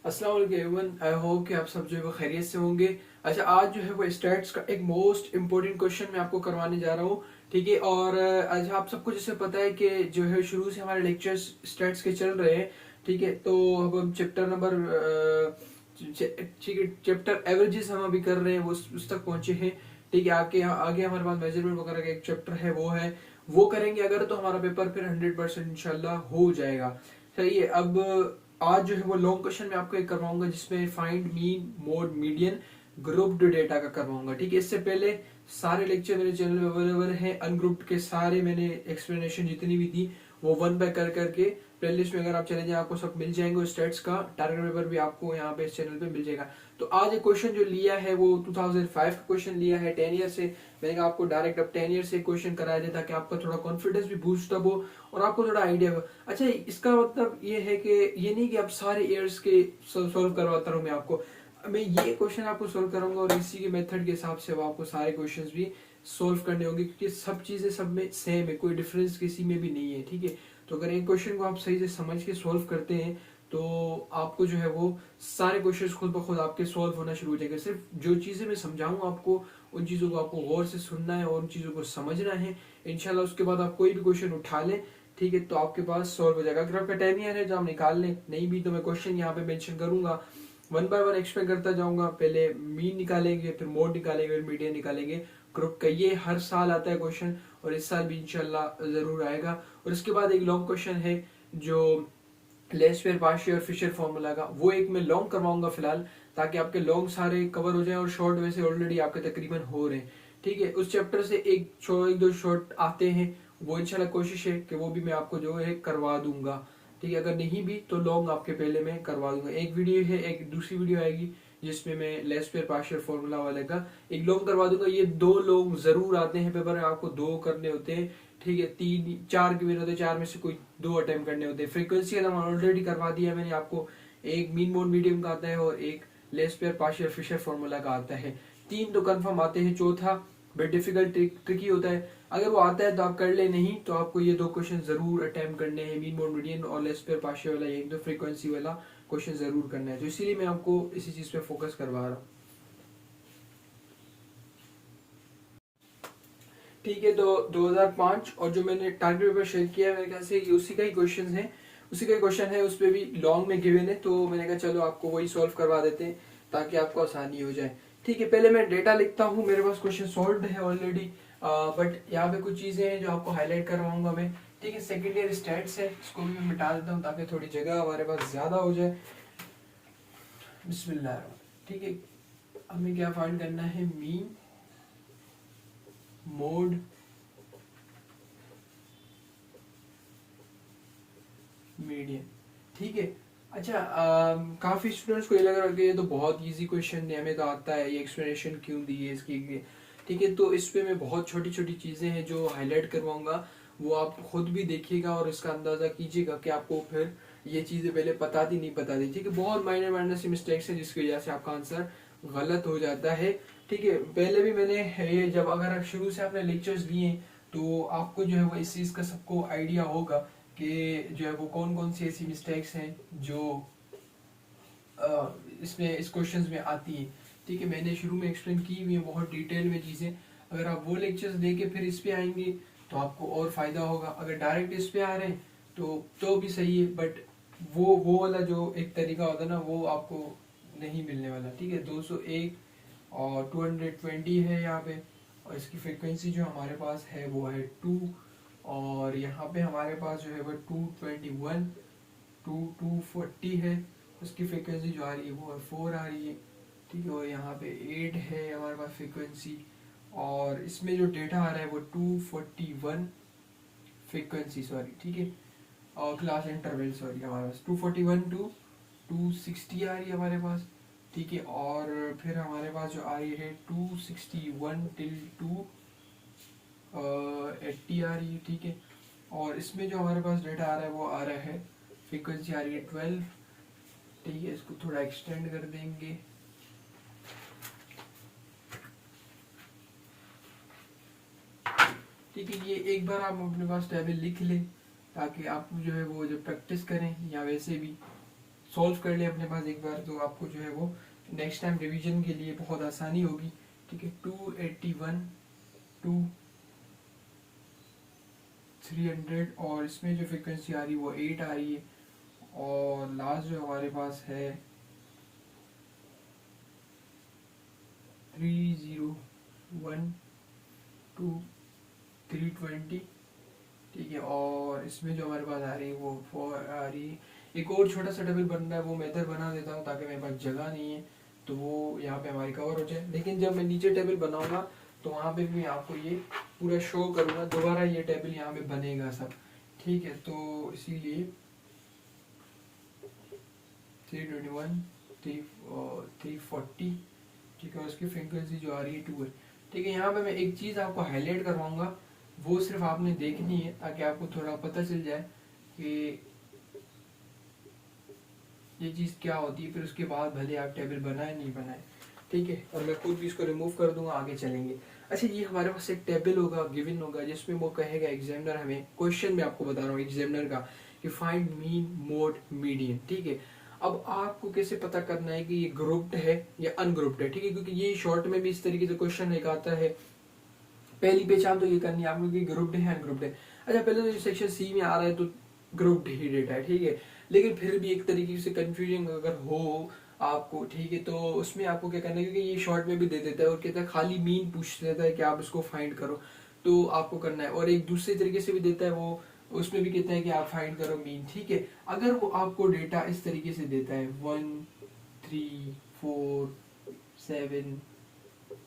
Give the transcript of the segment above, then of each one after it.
अस्सलाम वालेकुम everyone. I hope कि आप सब जो है वो खैरियत से होंगे। अच्छा, आज जो है वो स्टैट्स का एक मोस्ट इंपॉर्टेंट क्वेश्चन मैं आपको करवाने जा रहा हूँ। ठीक है, और आज आप सबको जैसे पता है कि जो है शुरू से हमारे लेक्चर्स स्टैट्स के चल रहे हैं। ठीक है, तो अब हम चैप्टर नंबर ठीक है, चैप्टर एवरेजेस हम अभी कर रहे हैं, वो उस तक पहुंचे हैं। ठीक है, आगे आगे हमारे पास मेजरमेंट वगैरह का एक चैप्टर है, वो करेंगे अगर, तो हमारा पेपर फिर 100% इंशाल्लाह हो जाएगा। सही है। अब आज जो है वो लॉन्ग क्वेश्चन मैं आपको एक करवाऊंगा जिसमें find mean mode median grouped data का करवाऊंगा। ठीक है, इससे पहले सारे लेक्चर मेरे चैनल में अवेलेबल हैं, अनग्रुप्ड के सारे मैंने एक्सप्लेनेशन जितनी भी थी वो वन बाय कर करके प्लेलिस्ट में अगर आप चले जाए आपको सब मिल जाएंगे। और स्टेट्स का टारगेट पेपर भी आपको यहाँ पे इस चैनल पे मिल जाएगा। तो आज एक क्वेश्चन जो लिया है वो 2005 का क्वेश्चन लिया है, 10 ईयर से। मैंने कहा आपको डायरेक्ट अब 10 ईयर से क्वेश्चन कराया जाए ताकि आपका थोड़ा कॉन्फिडेंस भी बूस्ट अप हो और आपको थोड़ा आइडिया हो। अच्छा, इसका मतलब ये है कि ये नहीं कि आप सारे ईयर्स के सोल्व करवाता रहूँ मैं आपको। मैं ये क्वेश्चन आपको सोल्व कराऊंगा और इसी के मेथड के हिसाब से आपको सारे क्वेश्चंस भी सोल्व करने होंगे, क्योंकि सब चीजें सब में सेम है, कोई डिफरेंस किसी में भी नहीं है। ठीक है, तो अगर एक क्वेश्चन को आप सही से समझ के सोल्व करते हैं तो आपको जो है वो सारे क्वेश्चंस खुद ब खुद आपके सॉल्व होना शुरू हो जाएंगे। सिर्फ जो चीजें मैं समझाऊंगा आपको, उन चीजों को आपको गौर से सुनना है और उन चीजों को समझना है। इंशाल्लाह उसके बाद आप कोई भी क्वेश्चन उठा लें, ठीक है, तो आपके पास सॉल्व हो जाएगा। अगर आपका 10 ईयर है जो आप निकाल लें, नहीं भी तो मैं क्वेश्चन यहाँ पे मेंशन करूंगा, वन बाय वन एक्सप्लेन करता जाऊंगा। पहले मीन निकालेंगे, फिर मोड निकालेंगे, फिर मीडियन निकालेंगे, ग्रुप का। ये हर साल आता है क्वेश्चन और इस साल भी इंशाल्लाह जरूर आएगा। और इसके बाद एक लॉन्ग क्वेश्चन है जो लेस्पेयर पाशी और फिशर फॉर्मूला का, वो एक मैं लॉन्ग करवाऊंगा फिलहाल, ताकि आपके लॉन्ग सारे कवर हो जाएं और शॉर्ट वैसे ऑलरेडी आपके तकरीबन हो रहे हैं। ठीक है, उस चैप्टर से एक दो शॉर्ट आते हैं, वो इंशाल्लाह कोशिश है कि वो भी मैं आपको जो है करवा दूंगा। ठीक है, अगर नहीं भी तो लॉन्ग आपके पहले मैं करवा दूंगा। एक वीडियो है, एक दूसरी वीडियो आएगी जिसमें मैं लेस्पेयर पार्शियल फॉर्मूला वाले का एक लॉन्ग करवा दूंगा। ये दो लॉन्ग जरूर आते हैं पेपर में, आपको दो करने होते हैं। ठीक है, तीन चार के भी होते हैं, चार में से कोई दो अटेम्प्ट करने होते हैं। फ्रीक्वेंसी का ऑलरेडी करवा दिया है मैंने आपको, एक मीन मोड मीडियम का आता है और एक लेस्पेयर पार्शियल फिशर फॉर्मूला का आता है। तीन तो कंफर्म आते हैं, चौथा बट डिफिकल्ट ट्रिकी होता है। अगर वो आता है तो आप कर ले, नहीं तो आपको ये दो क्वेश्चन जरूर अटेम्प्ट करने हैं, मीन मोड मीडियन और लेस्पेयर पार्शियल वाला, एक दो फ्रीक्वेंसी वाला क्वेश्चन जरूर करना है। तो इसीलिए मैं आपको इसी चीज पे फोकस करवा रहा हूँ। ठीक है, तो 2005 और जो मैंने टारगेट पेपर शेयर किया है मेरे ख्याल से ये उसी का ही क्वेश्चन है, उसी का क्वेश्चन है। उस पर भी लॉन्ग में गिवन है, तो मैंने कहा चलो आपको वही सॉल्व करवा देते हैं ताकि आपको आसानी हो जाए। ठीक है, पहले मैं डेटा लिखता हूँ, मेरे पास क्वेश्चन सॉल्व है ऑलरेडी, बट यहाँ पे कुछ चीजें हैं जो आपको हाईलाइट करवाऊंगा मैं। ठीक है, सेकेंड ईयर स्टैट्स है, इसको भी मैं मिटा देता हूँ ताकि थोड़ी जगह हमारे पास ज्यादा हो जाए। बिस्मिल्लाह। ठीक है, हमें क्या फाइंड करना है, मीन मोड मीडियन। ठीक है। अच्छा, काफी स्टूडेंट्स को ये लग रहा है कि ये तो बहुत इजी क्वेश्चन है, हमें तो आता है, ये एक्सप्लेनेशन क्यों दी है इसकी। ठीक है, तो इस पे मैं बहुत छोटी छोटी चीजें हैं जो हाईलाइट करवाऊंगा, वो आप खुद भी देखिएगा और इसका अंदाजा कीजिएगा कि आपको फिर ये चीजें पहले पता थी नहीं पता थी। ठीक है, बहुत माइनर माइनर सी मिस्टेक्स हैं जिसकी वजह से आपका आंसर गलत हो जाता है। ठीक है, पहले भी मैंने ये जब अगर आप शुरू से आपने लेक्चर्स लिए तो आपको जो है वो इस चीज का सबको आइडिया होगा कि जो है वो कौन कौन सी ऐसी मिस्टेक्स हैं जो इसमें इस क्वेश्चंस में आती है। ठीक है, मैंने शुरू में एक्सप्लेन की हुई है बहुत डिटेल में चीज़ें। अगर आप वो लेक्चर्स देके फिर इस पे आएंगे तो आपको और फायदा होगा। अगर डायरेक्ट इस पे आ रहे हैं तो भी सही है, बट वो वाला जो एक तरीका होता है ना, वो आपको नहीं मिलने वाला। ठीक है, 201 और 220 है यहाँ पे, और इसकी फ्रीक्वेंसी जो हमारे पास है वो है 2, और यहाँ पे हमारे पास जो है वो 221 240 है, उसकी फ्रीक्वेंसी जो आ रही है वो है 4 आ रही है। ठीक है, और यहाँ पे 8 है हमारे पास फ्रीक्वेंसी, और इसमें जो डेटा आ रहा है वो 241 फ्रीक्वेंसी, सॉरी। ठीक है, और क्लास इंटरवल सॉरी, हमारे पास 241 टू 260 आ रही है हमारे पास। ठीक है, और फिर हमारे पास जो आ रही है 261 टिल 280 आ रही है। ठीक है, और इसमें जो हमारे पास डेटा आ रहा है वो आ रहा है, फ्रीक्वेंसी आ रही है 12। ठीक है, इसको थोड़ा एक्सटेंड कर देंगे। ठीक है, ये एक बार आप अपने पास टेबल लिख लें ताकि आप जो है वो जब प्रैक्टिस करें या वैसे भी सॉल्व कर ले अपने पास एक बार, तो आपको जो है वो नेक्स्ट टाइम रिवीजन के लिए बहुत आसानी होगी। ठीक है, 281 टू 300, और इसमें जो फ्रिक्वेंसी आ रही है वो 8 आ रही है, और लास्ट जो हमारे पास है 301 टू 320। ठीक है, और इसमें जो हमारे पास आ रही है वो 4 आ रही है। एक और छोटा सा टेबल बन रहा है, वो मैं इधर बना देता हूँ ताकि मेरे पास जगह नहीं है, तो वो यहाँ पे हमारी कवर हो जाए। लेकिन जब मैं नीचे टेबल बनाऊंगा तो वहाँ पे भी आपको ये पूरा शो करूँगा, दोबारा ये टेबल यहाँ पे बनेगा सब। ठीक है, तो इसीलिए 321 340। ठीक है, उसकी फ्रीक्वेंसी जो आ रही है 2 है। ठीक है, यहाँ पे मैं एक चीज़ आपको हाईलाइट करवाऊंगा, वो सिर्फ आपने देखनी है ताकि आपको थोड़ा पता चल जाए कि ये चीज़ क्या होती है, फिर उसके बाद भले आप टेबल बनाए नहीं बनाए। ठीक है, और मैं खुद भी इसको रिमूव कर दूंगा, आगे चलेंगे। अच्छा, ये हमारे पास एक टेबल होगा, गिवन होगा, जिसमें वो कहेगा एग्जामिनर हमें, क्वेश्चन में आपको बता रहा हूँ एग्जामिनर का, कि फाइंड मीन मोड मीडियन। ठीक है, अब आपको कैसे पता करना है कि ये ग्रुप्ड है या अनग्रुप्ड है। ठीक है, क्योंकि ये शॉर्ट में भी इस तरीके से क्वेश्चन एक आता है। पहली पहचान तो ये करनी है आपको कि ग्रुप्ड है अनग्रुप्ड है। अच्छा, पहले तो सेक्शन सी में आ रहा है तो ग्रुप्ड ही डेटा है। ठीक है, लेकिन फिर भी एक तरीके से कंफ्यूजन अगर हो आपको, ठीक है, तो उसमें आपको क्या करना है, क्योंकि ये शॉर्ट में भी दे देता है और कहता है खाली मीन पूछ लेता है कि आप इसको फाइंड करो, तो आपको करना है। और एक दूसरे तरीके से भी देता है वो, उसमें भी कहता है कि आप फाइंड करो मीन। ठीक है, अगर वो आपको डेटा इस तरीके से देता है 1 3 4 7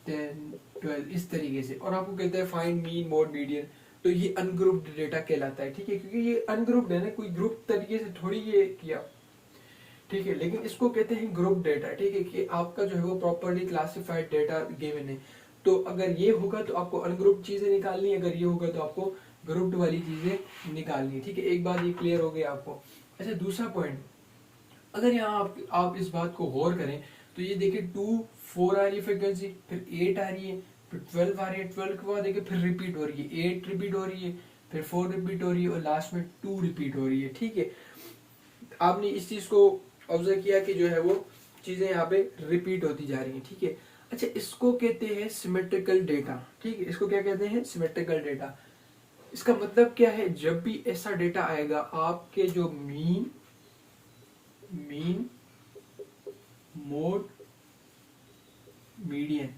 10 12 इस तरीके से, और आपको कहता है फाइंड मीन मोड मीडियन, तो ये अनग्रुप्ड डेटा कहलाता है। ठीक है, क्योंकि ये अनग्रुप्ड है ना, कोई ग्रुप तरीके से थोड़ी ये किया। ठीक है, लेकिन इसको कहते हैं ग्रुप डेटा। ठीक है, कि आपका जो है वो प्रॉपर्ली क्लासिफाइड डेटा गिवन है, तो अगर ये होगा तो आपको अनग्रुप्ड चीजें निकालनी है, अगर ये होगा तो आपको ग्रुप्ड वाली चीजें निकालनी है। ठीक है, एक बात ये क्लियर हो गई आपको। अच्छा, दूसरा पॉइंट, अगर यहाँ आप इस बात को गौर करें तो ये देखिए 2 4 आ रही है फ्रिक्वेंसी, फिर 8 आ रही है, फिर 12 आ रही है, 12 के बाद देखिए फिर रिपीट हो रही है, 8 रिपीट हो रही है, फिर 4 रिपीट हो रही है, और लास्ट में 2 रिपीट हो रही है। ठीक है, आपने इस चीज को ऑब्जर्व किया कि जो है वो चीजें यहाँ पे रिपीट होती जा रही है। ठीक है, अच्छा, इसको कहते हैं सिमेट्रिकल डेटा। ठीक है, इसको क्या कहते हैं, सिमेट्रिकल डेटा। इसका मतलब क्या है, जब भी ऐसा डेटा आएगा आपके जो मीन मोड मीडियन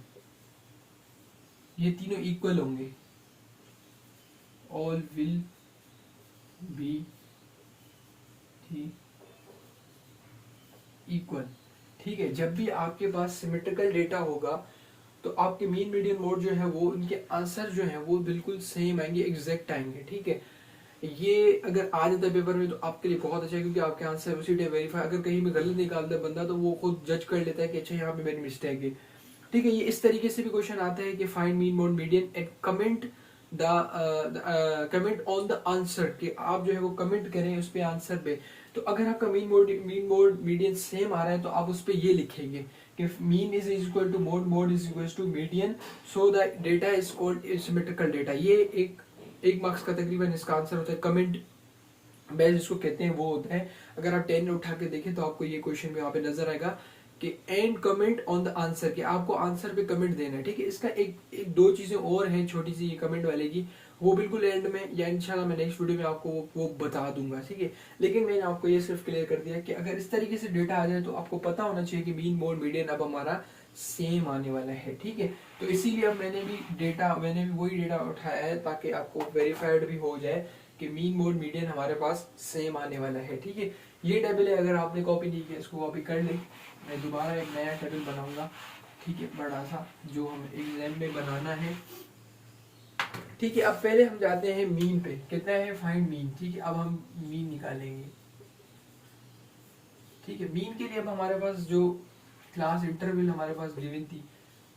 ये तीनों इक्वल होंगे, ऑल विल बी इक्वल। ठीक है, जब भी आपके पास सिमेट्रिकल डेटा होगा तो आपके मीन मीडियन मोड जो है वो, उनके आंसर जो है वो बिल्कुल सेम आएंगे, एग्जैक्ट आएंगे। ठीक है, ये अगर आ जाता है पेपर में तो आपके लिए बहुत अच्छा है, क्योंकि आपके आंसर उसी टाइम वेरीफाई, अगर कहीं भी गलत निकालता है बंदा तो वो खुद जज कर लेता है कि अच्छा यहाँ पे मेरी मिस्टेक है। ठीक है, ये इस तरीके से भी क्वेश्चन आता है कि find mean mode median and comment on the answer, कि आप जो है वो कमेंट करें उस पे आंसर पे। तो अगर आपका मीन मोड मीडियन सेम आ रहा है तो आप उस पे ये लिखेंगे कि mean is equal to mode is equal to median, so the data is called symmetrical data. ये एक मार्क्स का तकरीबन इसका आंसर होता है, कमेंट बेस इसको कहते हैं, वो होता है। अगर आप 10 उठा के देखें तो आपको ये क्वेश्चन में यहाँ पे नजर आएगा कि and comment on the answer, कि आपको आंसर पे कमेंट देना है। ठीक है, इसका एक दो चीजें और हैं छोटी सी, ये कमेंट वाले की, वो बिल्कुल एंड में या इंशाल्लाह मैं नेक्स्ट वीडियो में आपको वो बता दूंगा। ठीक है, लेकिन मैंने आपको ये सिर्फ क्लियर कर दिया कि अगर इस तरीके से डेटा आ जाए तो आपको पता होना चाहिए कि मीन मोड मीडियन अब हमारा सेम आने वाला है। ठीक है, तो इसीलिए अब मैंने भी वही डेटा उठाया है ताकि आपको वेरीफाइड भी हो जाए कि मीन मोड मीडियन हमारे पास सेम आने वाला है। ठीक है, ये टेबल है, अगर आपने कॉपी नहीं किया इसको कॉपी कर ले, मैं दोबारा एक नया टेबल बनाऊंगा। ठीक है, बड़ा सा, जो हम एग्जाम में बनाना है। ठीक है, अब पहले हम जाते हैं मीन पे, कितना है फाइंड मीन। ठीक है, अब हम मीन निकालेंगे। ठीक है, मीन के लिए अब हमारे पास जो क्लास इंटरवल हमारे पास गिवन थी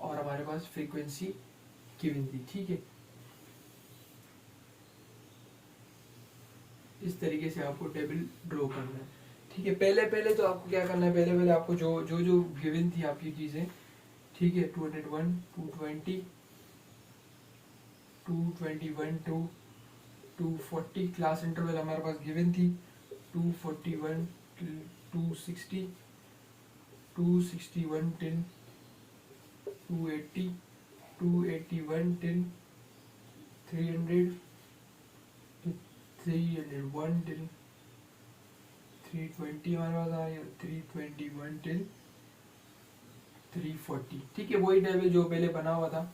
और हमारे पास फ्रीक्वेंसी गिवन थी। ठीक है, इस तरीके से आपको टेबल ड्रॉ करना है। ठीक है, पहले तो आपको क्या करना है, पहले आपको जो गिवन थी आपकी चीजें, ठीक है, 201 220 221 टू 240 क्लास इंटरवल हमारे पास गिवन थी, 241 260, 260, 110, 280, 280, 110, 300, 300, 110, 320 हमारे पास आ गया, 320, 110, 340। ठीक है, वही टेबल जो पहले बना हुआ था।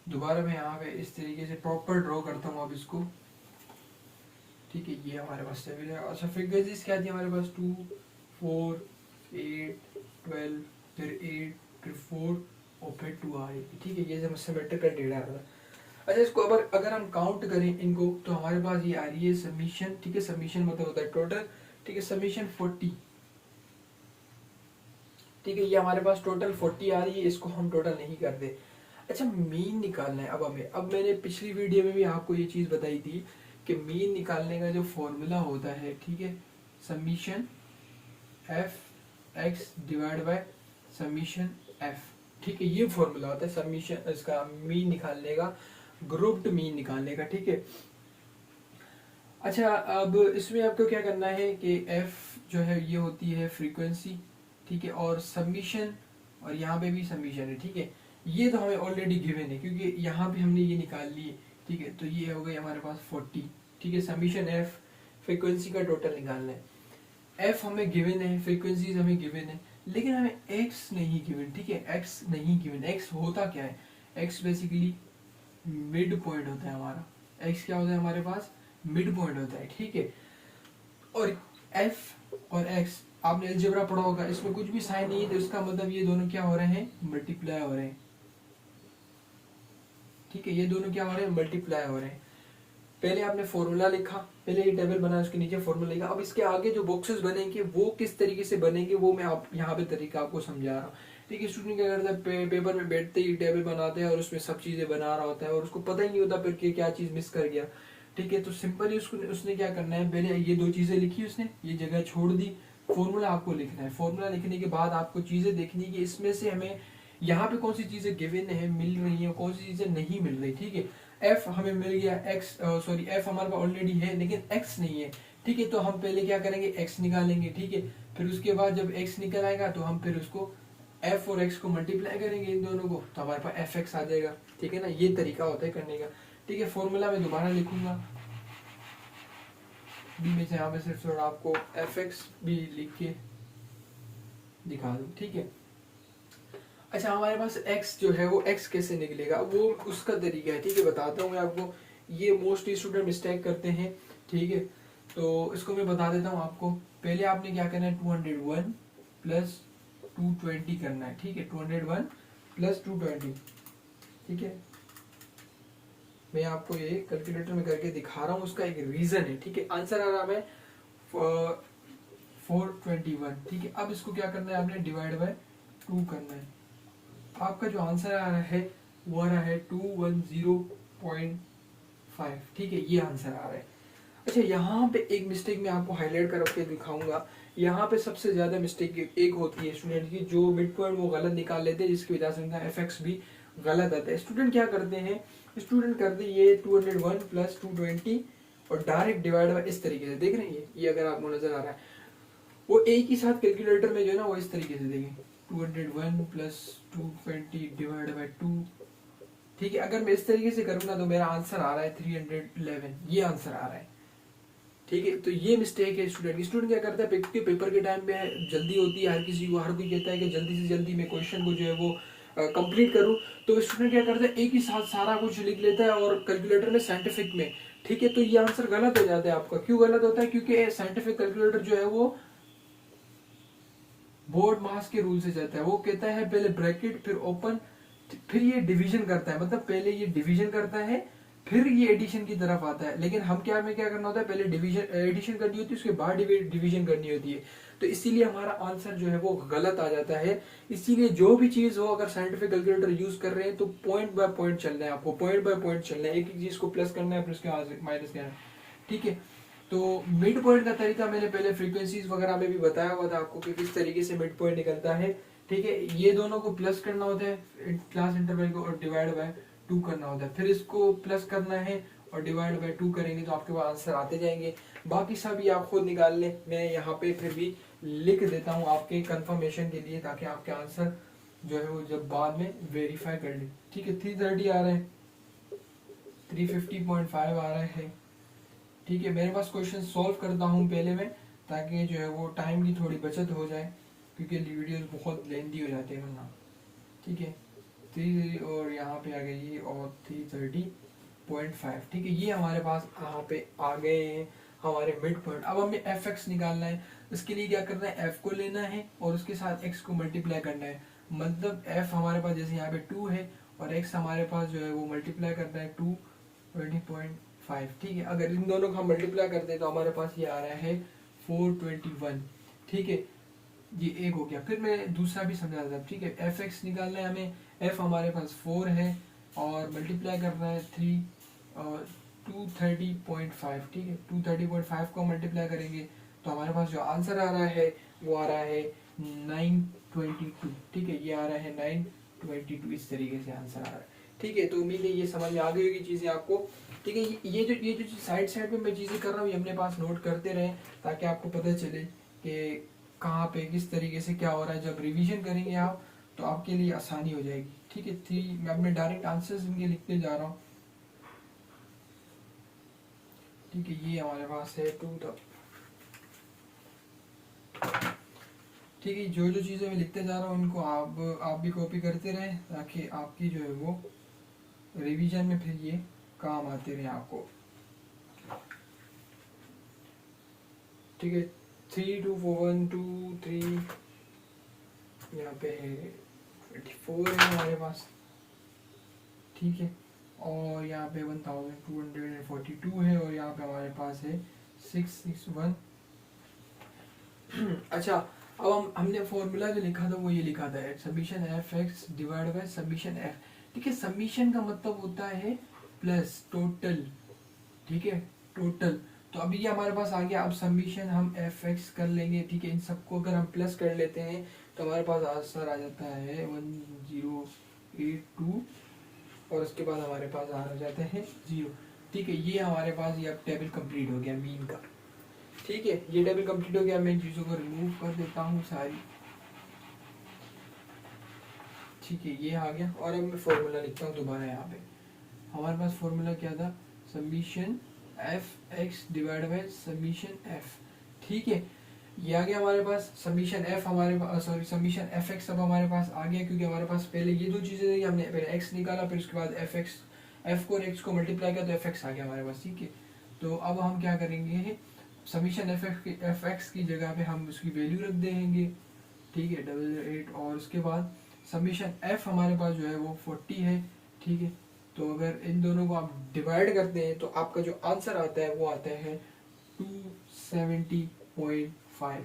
दोबारा मैं यहाँ पे इस तरीके से प्रॉपर ड्रॉ करता हूँ अब इसको। ठीक है, ये हमारे पास टेबल है। अच्छा, फ्रीक्वेंसीज क्या थी हमारे पास? 2, 4, 8, 12, फिर 8, फिर 4 और फिर 2 आ रही थी। ठीक है, ये सिमेट्रिकल डेटा आ रहा था। अच्छा, इसको अगर हम काउंट करें इनको तो हमारे पास ये आ रही है समीशन। ठीक है, समीशन मतलब होता है टोटल। ठीक है, समीशन 40। ठीक है, ये हमारे पास टोटल 40 आ रही है, इसको हम टोटल नहीं करते। अच्छा, मीन निकालना है अब हमें। अब मैंने पिछली वीडियो में भी आपको ये चीज़ बताई थी कि मीन निकालने का जो फॉर्मूला होता है, ठीक है, summation F x divide by summation F. ठीक है, ये फॉर्मूला होता है समीशन, इसका मीन निकालने का, ग्रुप्ड मीन निकालने का। ठीक है, अच्छा, अब इसमें आपको क्या करना है कि एफ जो है ये होती है फ्रीक्वेंसी। ठीक है, और सबमिशन, और यहाँ पे भी सबमिशन है। ठीक है, ये तो हमें ऑलरेडी गिवन है क्योंकि यहाँ पे हमने ये निकाल ली है। ठीक है, तो ये हो गई हमारे पास 40। ठीक है, सबमिशन एफ, फ्रीक्वेंसी का टोटल निकालना है। एफ हमें गिवन है, फ्रीक्वेंसीज हमें गिवन है, लेकिन हमें एक्स नहीं गिवन। ठीक है, एक्स नहीं गिवन। एक्स होता क्या है? एक्स बेसिकली मिड पॉइंट होता है हमारा। एक्स क्या होता है हमारे पास? मिड पॉइंट होता है। ठीक है, और एफ और एक्स आपने अलजेब्रा पढ़ा होगा, इसमें कुछ भी साइन नहीं है तो इसका मतलब ये दोनों क्या हो रहे हैं? मल्टीप्लाई हो रहे हैं। ठीक है, ये दोनों क्या हो रहे हैं? मल्टीप्लाई हो रहे हैं। पहले आपने फॉर्मूला लिखा, पहले ये टेबल बना, उसके नीचे फॉर्मूला लिखा। अब इसके आगे जो बॉक्सेस बनेंगे वो किस तरीके से बनेंगे वो मैं आप यहाँ पे तरीका आपको समझा रहा हूँ। ठीक है, स्टूडेंट क्या करता है, पेपर में बैठते ही टेबल बनाते हैं और उसमें सब चीजें बना रहा होता है और उसको पता ही नहीं होता फिर कि क्या चीज मिस कर गया। ठीक है, तो सिंपली उसने क्या करना है, पहले ये दो चीजें लिखी उसने, ये जगह छोड़ दी, फॉर्मूला आपको लिखना है। फॉर्मूला लिखने के बाद आपको चीजें देखनी है कि इसमें से हमें यहाँ पे कौन सी चीजें गिवन है, मिल रही है, कौन सी चीजें नहीं मिल रही। ठीक है, एफ हमें मिल गया, एक्स सॉरी एफ हमारे पास ऑलरेडी है लेकिन एक्स नहीं है। ठीक है, तो हम पहले क्या करेंगे, एक्स निकालेंगे। ठीक है, फिर उसके बाद जब एक्स निकल आएगा तो हम फिर उसको एफ और एक्स को मल्टीप्लाई करेंगे इन दोनों को, तो हमारे पास एफ एक्स आ जाएगा। ठीक है ना, ये तरीका होता है करने का। ठीक है, फॉर्मूला में दोबारा लिखूंगा बी में से, यहाँ पे सिर्फ थोड़ा आपको एफ एक्स भी लिख के दिखा दूं। ठीक है, अच्छा, हमारे पास x जो है वो x कैसे निकलेगा वो उसका तरीका है। ठीक है, बताता हूँ मैं आपको। ये मोस्टली स्टूडेंट मिस्टेक करते हैं। ठीक है, तो इसको मैं बता देता हूँ आपको। पहले आपने क्या करना है, 201 प्लस 220 करना है। ठीक है, 201 प्लस 220। ठीक है, मैं आपको ये कैलकुलेटर में करके दिखा रहा हूँ, उसका एक रीजन है। ठीक है, आंसर आ रहा है 421। ठीक है, अब इसको क्या करना है, आपने डिवाइड बाय 2 करना है। आपका जो आंसर आ रहा है वो आ रहा है 210.5। ठीक है, ये आंसर आ रहा है। अच्छा, यहाँ पे एक मिस्टेक मैं आपको हाईलाइट करके दिखाऊंगा। यहाँ पे सबसे ज्यादा मिस्टेक एक होती है स्टूडेंट की, जो मिड पॉइंट वो गलत निकाल लेते हैं, जिसकी वजह से उनका एफएक्स भी गलत आता है। स्टूडेंट क्या करते हैं, स्टूडेंट करते ये 201 प्लस 220 और डायरेक्ट डिवाइड बाय इस तरीके से, देख रहे हैं ये अगर आपको नजर आ रहा है, वो एक ही साथ कैलकुलेटर में जो है ना वो इस तरीके से देखें, 201 प्लस 220 डिवाइड बाय 2। ठीक है, अगर मैं इस तरीके से करूंगा तो मेरा आंसर आ रहा है 311, ये आंसर आ रहा है। ठीक है, तो ये मिस्टेक है स्टूडेंट की। स्टूडेंट क्या करता है, पेपर के टाइम पे जल्दी होती है हर किसी को, हर कोई कहता है कि जल्दी से जल्दी मैं क्वेश्चन को जो है वो कंप्लीट करूं, तो स्टूडेंट क्या करता है, एक ही साथ सारा कुछ लिख लेता है और कैलकुलेटर में साइंटिफिक में। ठीक है, तो ये आंसर गलत हो जाता है आपका। क्यों गलत होता है? क्योंकि साइंटिफिक कैलकुलेटर जो है वो बोर्ड मास के रूल से चलता है। वो कहता है पहले ब्रैकेट फिर ओपन फिर ये डिवीजन करता है, मतलब पहले ये डिवीजन करता है फिर ये एडिशन की तरफ आता है। लेकिन हम क्या में क्या करना होता है, पहले डिवीजन एडिशन करनी होती है, उसके बाद डिवीजन करनी होती है। तो इसीलिए हमारा आंसर जो है वो गलत आ जाता है। इसीलिए जो भी चीज हो, अगर साइंटिफिक कैलकुलेटर यूज कर रहे हैं तो पॉइंट बाय पॉइंट चलना है, आपको पॉइंट बाय पॉइंट चलना है, एक एक चीज को प्लस करना है फिर उसके माइनस करना है। ठीक है, तो मिड पॉइंट का तरीका मैंने पहले फ्रीक्वेंसीज वगैरह में भी बताया हुआ था आपको कि किस तरीके से मिड पॉइंट निकलता है। ठीक है, ये दोनों को प्लस करना होता है क्लास इंटरवल को और डिवाइड बाय 2 करना होता है, फिर इसको प्लस करना है और डिवाइड बाय 2 करेंगे तो आपके पास आंसर आते जाएंगे। बाकी सब ये आप खुद निकाल लें, मैं यहाँ पे फिर भी लिख देता हूँ आपके कंफर्मेशन के लिए, ताकि आपके आंसर जो है वो जब बाद में वेरीफाई कर ले। ठीक है, 330 आ रहा है, 350.5 आ रहा है। ठीक है, मेरे पास क्वेश्चन सॉल्व करता हूँ पहले मैं, ताकि जो है वो टाइम की थोड़ी बचत हो जाए, क्योंकि वीडियोस बहुत लेंदी हो जाते हैं वरना। ठीक है, 3 और यहाँ पे आ गई और 330.5। ठीक है, ये हमारे पास यहाँ पे आ गए हैं हमारे मिड पॉइंट। अब हमें एफ एक्स निकालना है। इसके लिए क्या करना है, एफ को लेना है और उसके साथ एक्स को मल्टीप्लाई करना है। मतलब एफ हमारे पास जैसे यहाँ पे 2 है और एक्स हमारे पास जो है वो मल्टीप्लाई करना है 220.5। ठीक है, अगर इन दोनों को हम मल्टीप्लाई करते हैं तो हमारे पास ये आ रहा है 421। ठीक है, ये एक हो गया। फिर मैं दूसरा भी समझा था। ठीक है, एफ एक्स निकालना है हमें। एफ हमारे पास 4 है और मल्टीप्लाई करना है 3 और 230.5। ठीक है, 230.5 को मल्टीप्लाई करेंगे तो हमारे पास जो आंसर आ रहा है वो आ रहा है 922। ठीक है, ये आ रहा है 922, इस तरीके से आंसर आ रहा है। ठीक है, तो उम्मीद है ये समझ में आ गई होगी चीज़ें आपको। ठीक है, ये जो साइड साइड में मैं चीज़ें कर रहा हूँ ये अपने पास नोट करते रहें, ताकि आपको पता चले कि कहाँ पे किस तरीके से क्या हो रहा है। जब रिवीजन करेंगे आप तो आपके लिए आसानी हो जाएगी। ठीक है, मैं अपने डायरेक्ट आंसर्स इनके लिखते जा रहा हूँ। ठीक है, ये हमारे पास है 2 तक। ठीक है, जो जो चीज़ें मैं लिखते जा रहा हूँ उनको आप भी कॉपी करते रहें, ताकि आपकी जो है वो रिवीजन में फिर ये काम आते रहे आपको। ठीक है, 3, 2, 4, 1, 2, 3, यहाँ पे है 24 है हमारे पास। ठीक है, और यहाँ पे 1242 है और यहाँ पे हमारे पास है 661। अच्छा, अब हमने फॉर्मूला जो लिखा था वो ये लिखा था, summation F x divide by summation F. ठीक है, समीशन का मतलब होता है प्लस टोटल। ठीक है, टोटल। तो अभी ये हमारे पास आ गया। अब समीशन हम एफ एक्स कर लेंगे। ठीक है, इन सबको अगर हम प्लस कर लेते हैं तो हमारे पास आंसर आ जाता है 1082 और उसके बाद हमारे पास आ जाता है 0। ठीक है, ये हमारे पास ये अब टेबल कंप्लीट हो गया मीन का। ठीक है, ये टेबल कंप्लीट हो गया। मैं इन चीज़ों को रिमूव कर देता हूँ सारी। ठीक है, ये आ गया और अब मैं फॉर्मूला लिखता हूँ दोबारा। यहाँ पे हमारे पास फॉर्मूला क्या था, summation F x divide by summation F. ठीक है, ये आ गया हमारे पास। समीशन एफ हमारे पास, सॉरी समीशन एफ एक्स अब हमारे पास आ गया, क्योंकि हमारे पास पहले ये दो चीज़ें थी। हमने पहले एक्स निकाला, फिर उसके बाद एफ एक्स, एफ को और एक्स को मल्टीप्लाई किया तो एफ एक्स आ गया हमारे पास। ठीक है, तो अब हम क्या करेंगे, समीशन एफ एक्स की जगह पे हम उसकी वैल्यू रख देंगे। ठीक है, 888 और उसके बाद समीशन एफ हमारे पास जो है वो 40 है। ठीक है, तो अगर इन दोनों को आप डिवाइड करते हैं तो आपका जो आंसर आता है वो आता है 270.5।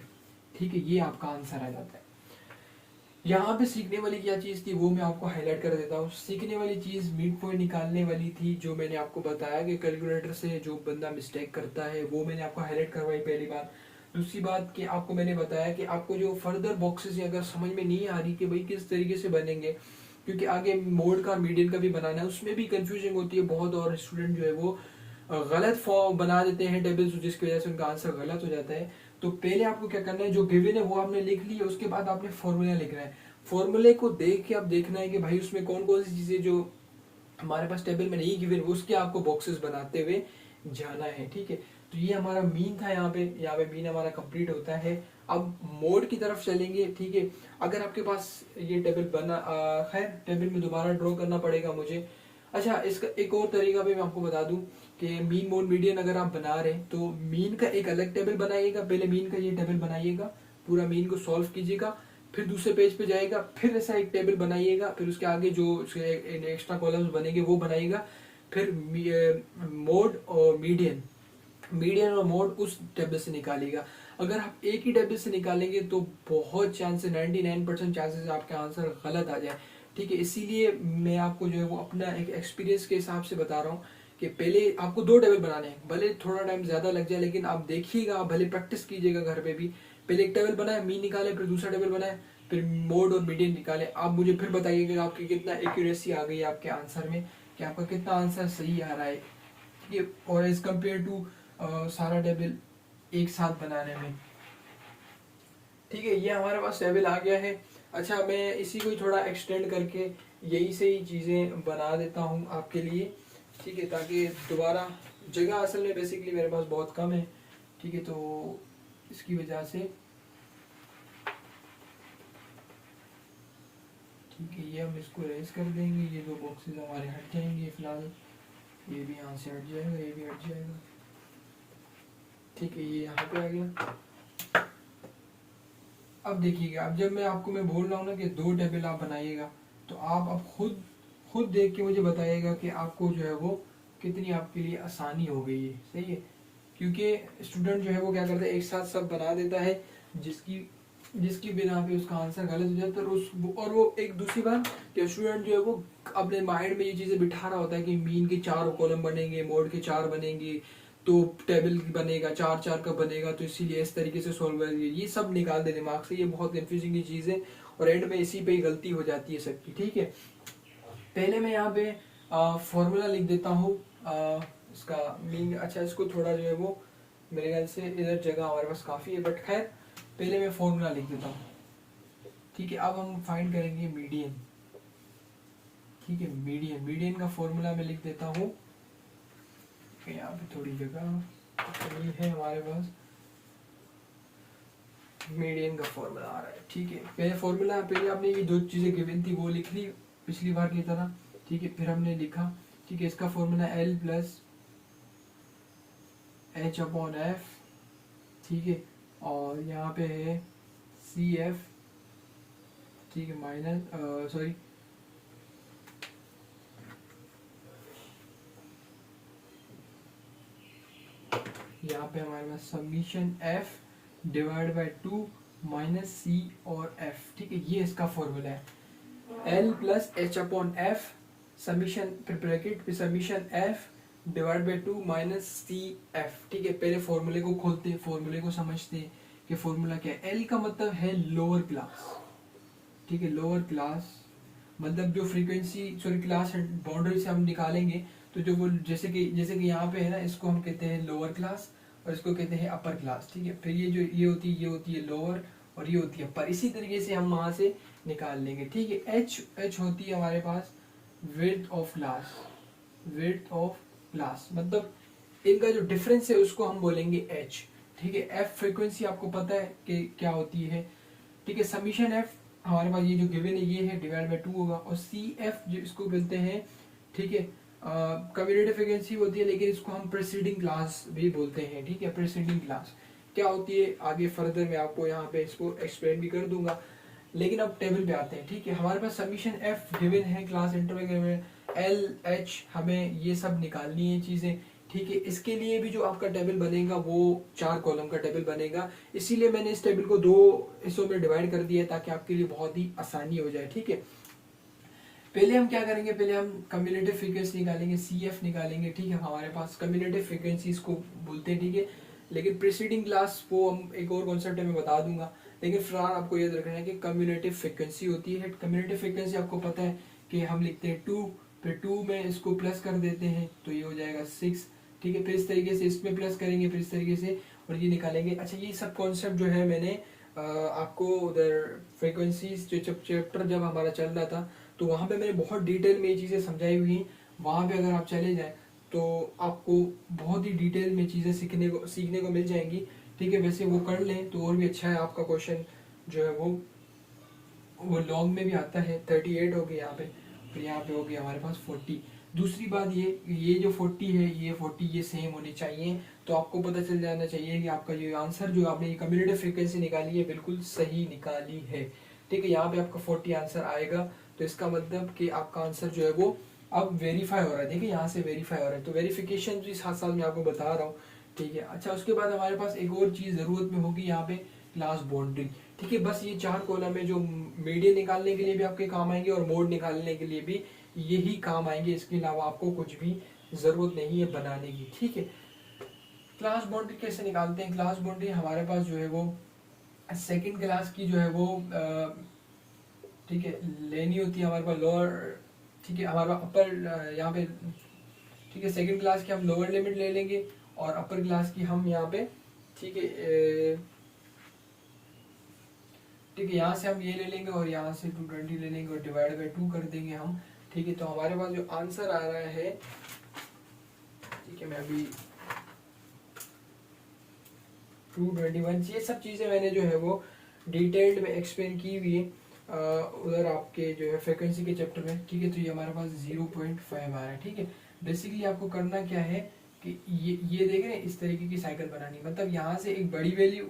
ठीक है, ये आपका आंसर आ जाता है। यहाँ पे सीखने वाली क्या चीज़ थी वो मैं आपको हाईलाइट कर देता हूँ। सीखने वाली चीज़ मिड पॉइंट निकालने वाली थी, जो मैंने आपको बताया कि कैलकुलेटर से जो बंदा मिस्टेक करता है वो मैंने आपको हाईलाइट करवाई पहली बात। दूसरी बात कि आपको मैंने बताया कि आपको जो फर्दर बॉक्सेस अगर समझ में नहीं आ रही कि भाई किस तरीके से बनेंगे, क्योंकि आगे मोड का मीडियन का भी बनाना है, उसमें भी कंफ्यूजिंग होती है बहुत, और स्टूडेंट जो है वो गलत फॉर्म बना देते हैं टेबल्स, जिसकी वजह से उनका आंसर गलत हो जाता है। तो पहले आपको क्या करना है, जो गिवन है वो आपने लिख ली है, उसके बाद आपने फॉर्मूला लिखना है। फॉर्मूले को देख के आप देखना है कि भाई उसमें कौन कौन सी चीजें जो हमारे पास टेबल में नहीं गिवन, उसके आपको बॉक्सेस बनाते हुए जाना है। ठीक है, तो ये हमारा मीन था। यहाँ पे मीन हमारा कंप्लीट होता है। अब मोड की तरफ चलेंगे। ठीक है, अगर आपके पास ये टेबल बना, खैर टेबल में दोबारा ड्रॉ करना पड़ेगा मुझे। अच्छा, इसका एक और तरीका भी मैं आपको बता दूं कि मीन मोड मीडियन अगर आप बना रहे हैं तो मीन का एक अलग टेबल बनाइएगा। पहले मीन का ये टेबल बनाइएगा, पूरा मीन को सॉल्व कीजिएगा, फिर दूसरे पेज पे जाएगा, फिर ऐसा एक टेबल बनाइएगा, फिर उसके आगे जो एक्स्ट्रा कॉलम्स बनेंगे वो बनाइएगा, फिर मोड और मीडियन और मोड उस टेबल से निकालिएगा। अगर आप एक ही टेबल से निकालेंगे तो बहुत चांसेस, 99% चांसेस आपके आंसर गलत आ जाए। ठीक है, इसीलिए मैं आपको जो है वो अपना एक एक्सपीरियंस के हिसाब से बता रहा हूँ कि पहले आपको 2 टेबल बनाने हैं, भले थोड़ा टाइम ज्यादा लग जाए, लेकिन आप देखिएगा, आप भले प्रैक्टिस कीजिएगा घर पे भी। पहले एक टेबल बनाए, मीन निकाले, फिर दूसरा टेबल बनाए, फिर मोड और मीडियन निकाले। आप मुझे फिर बताइएगा कि आपकी कितना एक्यूरेसी आ गई है आपके आंसर में, कि आपका कितना आंसर सही आ रहा है। ठीक है, और एज कम्पेयर टू सारा टेबल एक साथ बनाने में। ठीक है, ये हमारे पास टेबल आ गया है। अच्छा, मैं इसी को थोड़ा एक्सटेंड करके यही से ही चीज़ें बना देता हूँ आपके लिए। ठीक है, ताकि दोबारा जगह असल में बेसिकली मेरे पास बहुत कम है। ठीक है, तो इसकी वजह से ठीक है, ये हम इसको रेस कर देंगे। ये दो बॉक्सेस हमारे हट जाएंगे फिलहाल। ये भी यहाँ से हट जाएगा, ये भी हट जाएगा। ठीक है, ये यहाँ पे आ गया। अब देखिएगा, अब जब मैं बोल रहा हूँ ना कि दो टेबल आप बनाइएगा, तो आप अब खुद खुद देख के मुझे बताइएगा कि आपको जो है वो कितनी आपके लिए आसानी हो गई है। सही है, क्योंकि स्टूडेंट जो है वो क्या करता है, एक साथ सब बना देता है, जिसकी जिसकी बिना पे उसका आंसर गलत हो जाता है। और वो एक दूसरी बात कि स्टूडेंट जो है वो अपने माइंड में ये चीज़ें बिठा रहा होता है कि मीन के 4 कॉलम बनेंगे, मोड के 4 बनेंगे, तो टेबल बनेगा 4 4 का बनेगा, तो इसीलिए इस तरीके से सॉल्व करेंगे। ये सब निकाल दे दिमाग से, ये बहुत कंफ्यूजिंग की चीज़ है और एंड में इसी पे ही गलती हो जाती है सबकी। ठीक है, पहले मैं यहाँ पे फॉर्मूला लिख देता हूँ इसका मीन। अच्छा, इसको थोड़ा जो है वो मेरे ख्याल से इधर जगह हमारे पास काफ़ी है, बट खैर पहले मैं फॉर्मूला लिख देता हूँ। ठीक है, अब हम फाइंड करेंगे मीडियन। ठीक है, मीडियन का फॉर्मूला मैं लिख देता हूँ। यहाँ पे थोड़ी जगह ये है हमारे पास। मीडियन का फॉर्मूला आ रहा है। ठीक है, पहले आपने ये दो चीज़ें गिवन थी वो लिख ली पिछली बार की तरह। ठीक है, फिर हमने लिखा, ठीक है, इसका formula L plus H upon F. ठीक है, और यहाँ पे है सी एफ। ठीक है, माइनस सॉरी यहाँ पे हमारे पास summation F divide by 2 minus c और एफ। ठीक है, ये इसका फॉर्मूला है। L plus H upon F summation फिर ब्रैकेट पे summation F divide by 2 minus C f. ठीक है, पहले फॉर्मूले को खोलते हैं, फॉर्मूले को समझते हैं कि फॉर्मूला क्या है। एल का मतलब है लोअर क्लास। ठीक है, लोअर क्लास मतलब जो फ्रीक्वेंसी सॉरी क्लास बाउंड्री से हम निकालेंगे, तो जो वो जैसे कि यहाँ पे है ना, इसको हम कहते हैं लोअर क्लास और इसको कहते हैं अपर क्लास। ठीक है, फिर ये होती है लोअर और ये होती है अपर। इसी तरीके से हम वहाँ से निकाल लेंगे। ठीक है, एच होती है हमारे पास width of class. Width of class मतलब इनका जो डिफरेंस है उसको हम बोलेंगे एच। ठीक है, एफ फ्रीक्वेंसी आपको पता है कि क्या होती है। ठीक है, समीशन एफ हमारे पास ये जो गिवन है ये है, डिवाइड बाई 2 होगा। और सी एफ जो इसको बोलते हैं, ठीक है, कम्युटेटिव फ्रीक्वेंसी होती है, लेकिन इसको हम प्रेसीडिंग क्लास भी बोलते हैं। ठीक है, प्रेसीडिंग क्लास क्या होती है आगे फर्दर मैं आपको यहाँ पे इसको एक्सप्लेन भी कर दूंगा। लेकिन अब टेबल पे आते हैं। ठीक है, हमारे पास समीशन एफ गिवन है, क्लास इंटरवल में एल एच, हमें ये सब निकालनी है चीज़ें। ठीक है, इसके लिए भी जो आपका टेबल बनेगा वो 4 कॉलम का टेबल बनेगा। इसीलिए मैंने इस टेबल को 2 हिस्सों में डिवाइड कर दिया है ताकि आपके लिए बहुत ही आसानी हो जाए। ठीक है, पहले हम क्या करेंगे, पहले हम कम्युलेटिव फ्रीक्वेंसी निकालेंगे, सी एफ निकालेंगे। ठीक है, हमारे पास कम्युलेटिव फ्रीक्वेंसी इसको बोलते हैं। ठीक है, लेकिन प्रीसीडिंग क्लास वो हम एक और कॉन्सेप्ट में बता दूंगा। लेकिन फिलहाल आपको याद रखना है कि कम्युलेटिव फ्रीक्वेंसी होती है। कम्युलेटिव फ्रीक्वेंसी आपको पता है कि हम लिखते हैं 2, फिर 2 में इसको प्लस कर देते हैं तो ये हो जाएगा 6। ठीक है, फिर इस तरीके से इसमें प्लस करेंगे, फिर इस तरीके से और ये निकालेंगे। अच्छा, ये सब कॉन्सेप्ट जो है मैंने आपको उधर फ्रीक्वेंसीज जो चैप्टर जब हमारा चल रहा था तो वहाँ पे मैंने बहुत डिटेल में ये चीज़ें समझाई हुई हैं। वहाँ पे अगर आप चले जाएं तो आपको बहुत ही डिटेल में चीज़ें सीखने को मिल जाएंगी। ठीक है, वैसे वो कर लें तो और भी अच्छा है। आपका क्वेश्चन जो है वो लॉन्ग में भी आता है। 38 हो गया यहाँ पे, फिर यहाँ पे हो गया हमारे पास 40। दूसरी बात ये जो 40 है ये 40 ये सेम होनी चाहिए। तो आपको पता चल जाना चाहिए कि आपका ये आंसर जो आपने ये कम्युलेटिव फ्रीक्वेंसी निकाली है बिल्कुल सही निकाली है। ठीक है, यहाँ पे आपका 40 आंसर आएगा, तो इसका मतलब कि आपका आंसर जो है वो अब वेरीफाई हो रहा है। देखिए, यहाँ से वेरीफाई हो रहा है, तो वेरिफिकेशन जो साथ साथ मैं आपको बता रहा हूँ। ठीक है, अच्छा, उसके बाद हमारे पास एक और चीज़ ज़रूरत में होगी यहाँ पे, क्लास बाउंड्री। ठीक है, बस ये 4 कॉलम है जो मीडियन निकालने के लिए भी आपके काम आएंगे और मोड निकालने के लिए भी यही काम आएंगे। इसके अलावा आपको कुछ भी ज़रूरत नहीं है बनाने की। ठीक है, क्लास बाउंड्री कैसे निकालते हैं? क्लास बाउंड्री हमारे पास जो है वो सेकंड क्लास की जो है वो ठीक है लेनी होती है हमारे पास लोअर। ठीक है, हमारे पास अपर यहाँ पे। ठीक है, सेकंड क्लास की हम लोअर लिमिट ले लेंगे और अपर क्लास की हम यहाँ पे, ठीक है, ठीक है, यहाँ से हम ये ले लेंगे और यहाँ से 220 ले लेंगे और डिवाइड बाई 2 कर देंगे हम, ठीक है। तो हमारे पास जो आंसर आ रहा है, ठीक है, मैं अभी 221, ये सब चीज़ें मैंने जो है वो डिटेल्ड में एक्सप्लेन की हुई है उधर आपके जो है फ्रिक्वेंसी के चैप्टर में, ठीक है। तो ये हमारे पास 0.5 आ रहा है, ठीक है। बेसिकली आपको करना क्या है कि ये देख रहे हैं, इस तरीके की साइकिल बनानी, मतलब यहाँ से एक बड़ी वैल्यू,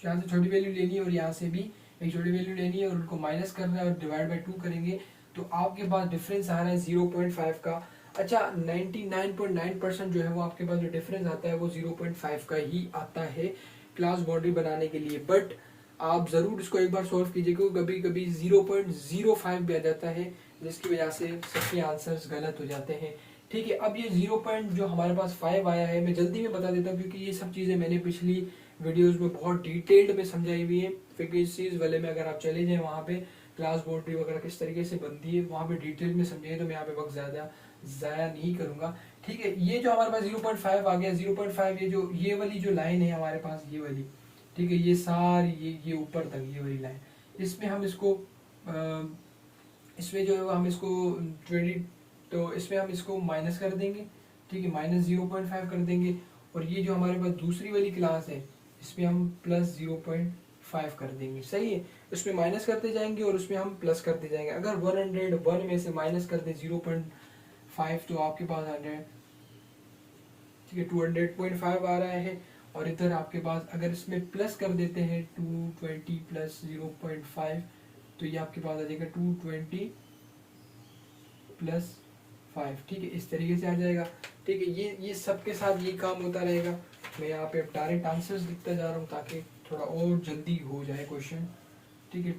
यहाँ से छोटी वैल्यू लेनी है और यहाँ से भी एक छोटी वैल्यू लेनी है और उनको माइनस करना है और डिवाइड बाई 2 करेंगे, तो आपके पास डिफरेंस आ रहा है 0.5 का। अच्छा, 99.9% जो है वो आपके पास जो डिफरेंस आता है वो 0.5 का ही आता है क्लास बाउंड्री बनाने के लिए। बट आप ज़रूर इसको एक बार सॉल्व कीजिए, क्योंकि कभी कभी 0.05 भी आ जाता है, जिसकी वजह से सबके आंसर्स गलत हो जाते हैं, ठीक है। अब ये 0 पॉइंट जो हमारे पास 5 आया है, मैं जल्दी में बता देता हूँ, क्योंकि ये सब चीज़ें मैंने पिछली वीडियोस में बहुत डिटेल्ड में समझाई हुई है। फ्रीक्वेंसीज वाले में अगर आप चले जाएँ, वहाँ पे क्लास बाउंड्री वगैरह किस तरीके से बनती है वहाँ पे डिटेल में समझाइए, तो मैं यहाँ पे वक्त ज़्यादा ज़ाया नहीं करूँगा, ठीक है। ये जो हमारे पास 0.5 आ गया, 0.5, ये वाली जो लाइन है हमारे पास, ये वाली, ठीक है, ये सारी ये ऊपर तक ये वाली लाइन, इसमें हम इसको इसमें जो है हम इसको 20, तो इसमें हम इसको माइनस कर देंगे, ठीक है, -0.5 कर देंगे। और ये जो हमारे पास दूसरी वाली क्लास है, इसमें हम +0.5 कर देंगे, सही है। उसमें माइनस करते जाएंगे और उसमें हम प्लस करते जाएंगे। अगर 101 में से माइनस कर दे 0.5, तो आपके पास आ जाए, ठीक है, 200.5 आ रहा है। और इधर आपके पास अगर इसमें प्लस कर देते हैं 220 प्लस 0.5, तो ये आपके पास आ जाएगा 220 प्लस 5, ठीक है, इस तरीके से आ जाएगा, ठीक है। ये सबके साथ ये काम होता रहेगा। मैं यहाँ पे डायरेक्ट आंसर्स लिखता जा रहा हूँ ताकि थोड़ा और जल्दी हो जाए क्वेश्चन, ठीक है।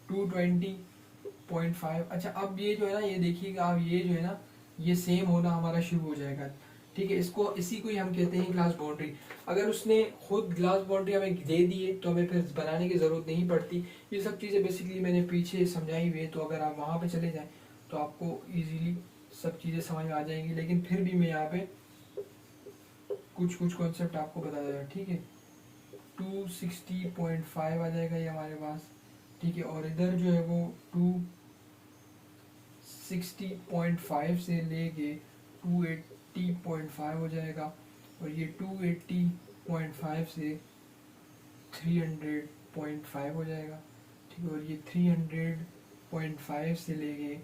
220.5। अच्छा, अब ये जो है ना, ये देखिएगा आप, ये जो है ना, ये सेम होना हमारा शुरू हो जाएगा, ठीक है। इसको इसी को ही हम कहते हैं क्लास बाउंड्री। अगर उसने खुद क्लास बाउंड्री हमें दे दी है तो हमें फिर बनाने की ज़रूरत नहीं पड़ती। ये सब चीज़ें बेसिकली मैंने पीछे समझाई हुई है, तो अगर आप वहाँ पे चले जाएं तो आपको इजीली सब चीज़ें समझ में आ जाएंगी। लेकिन फिर भी मैं यहाँ पे कुछ कॉन्सेप्ट आपको बता देगा, ठीक है। 260.5 आ जाएगा ये हमारे पास, ठीक है। और इधर जो है वो 260.5 से लेके 280.5 हो जाएगा। और ये 280.5 से 300.5 हो जाएगा, ठीक है। और ये 300.5 से लेके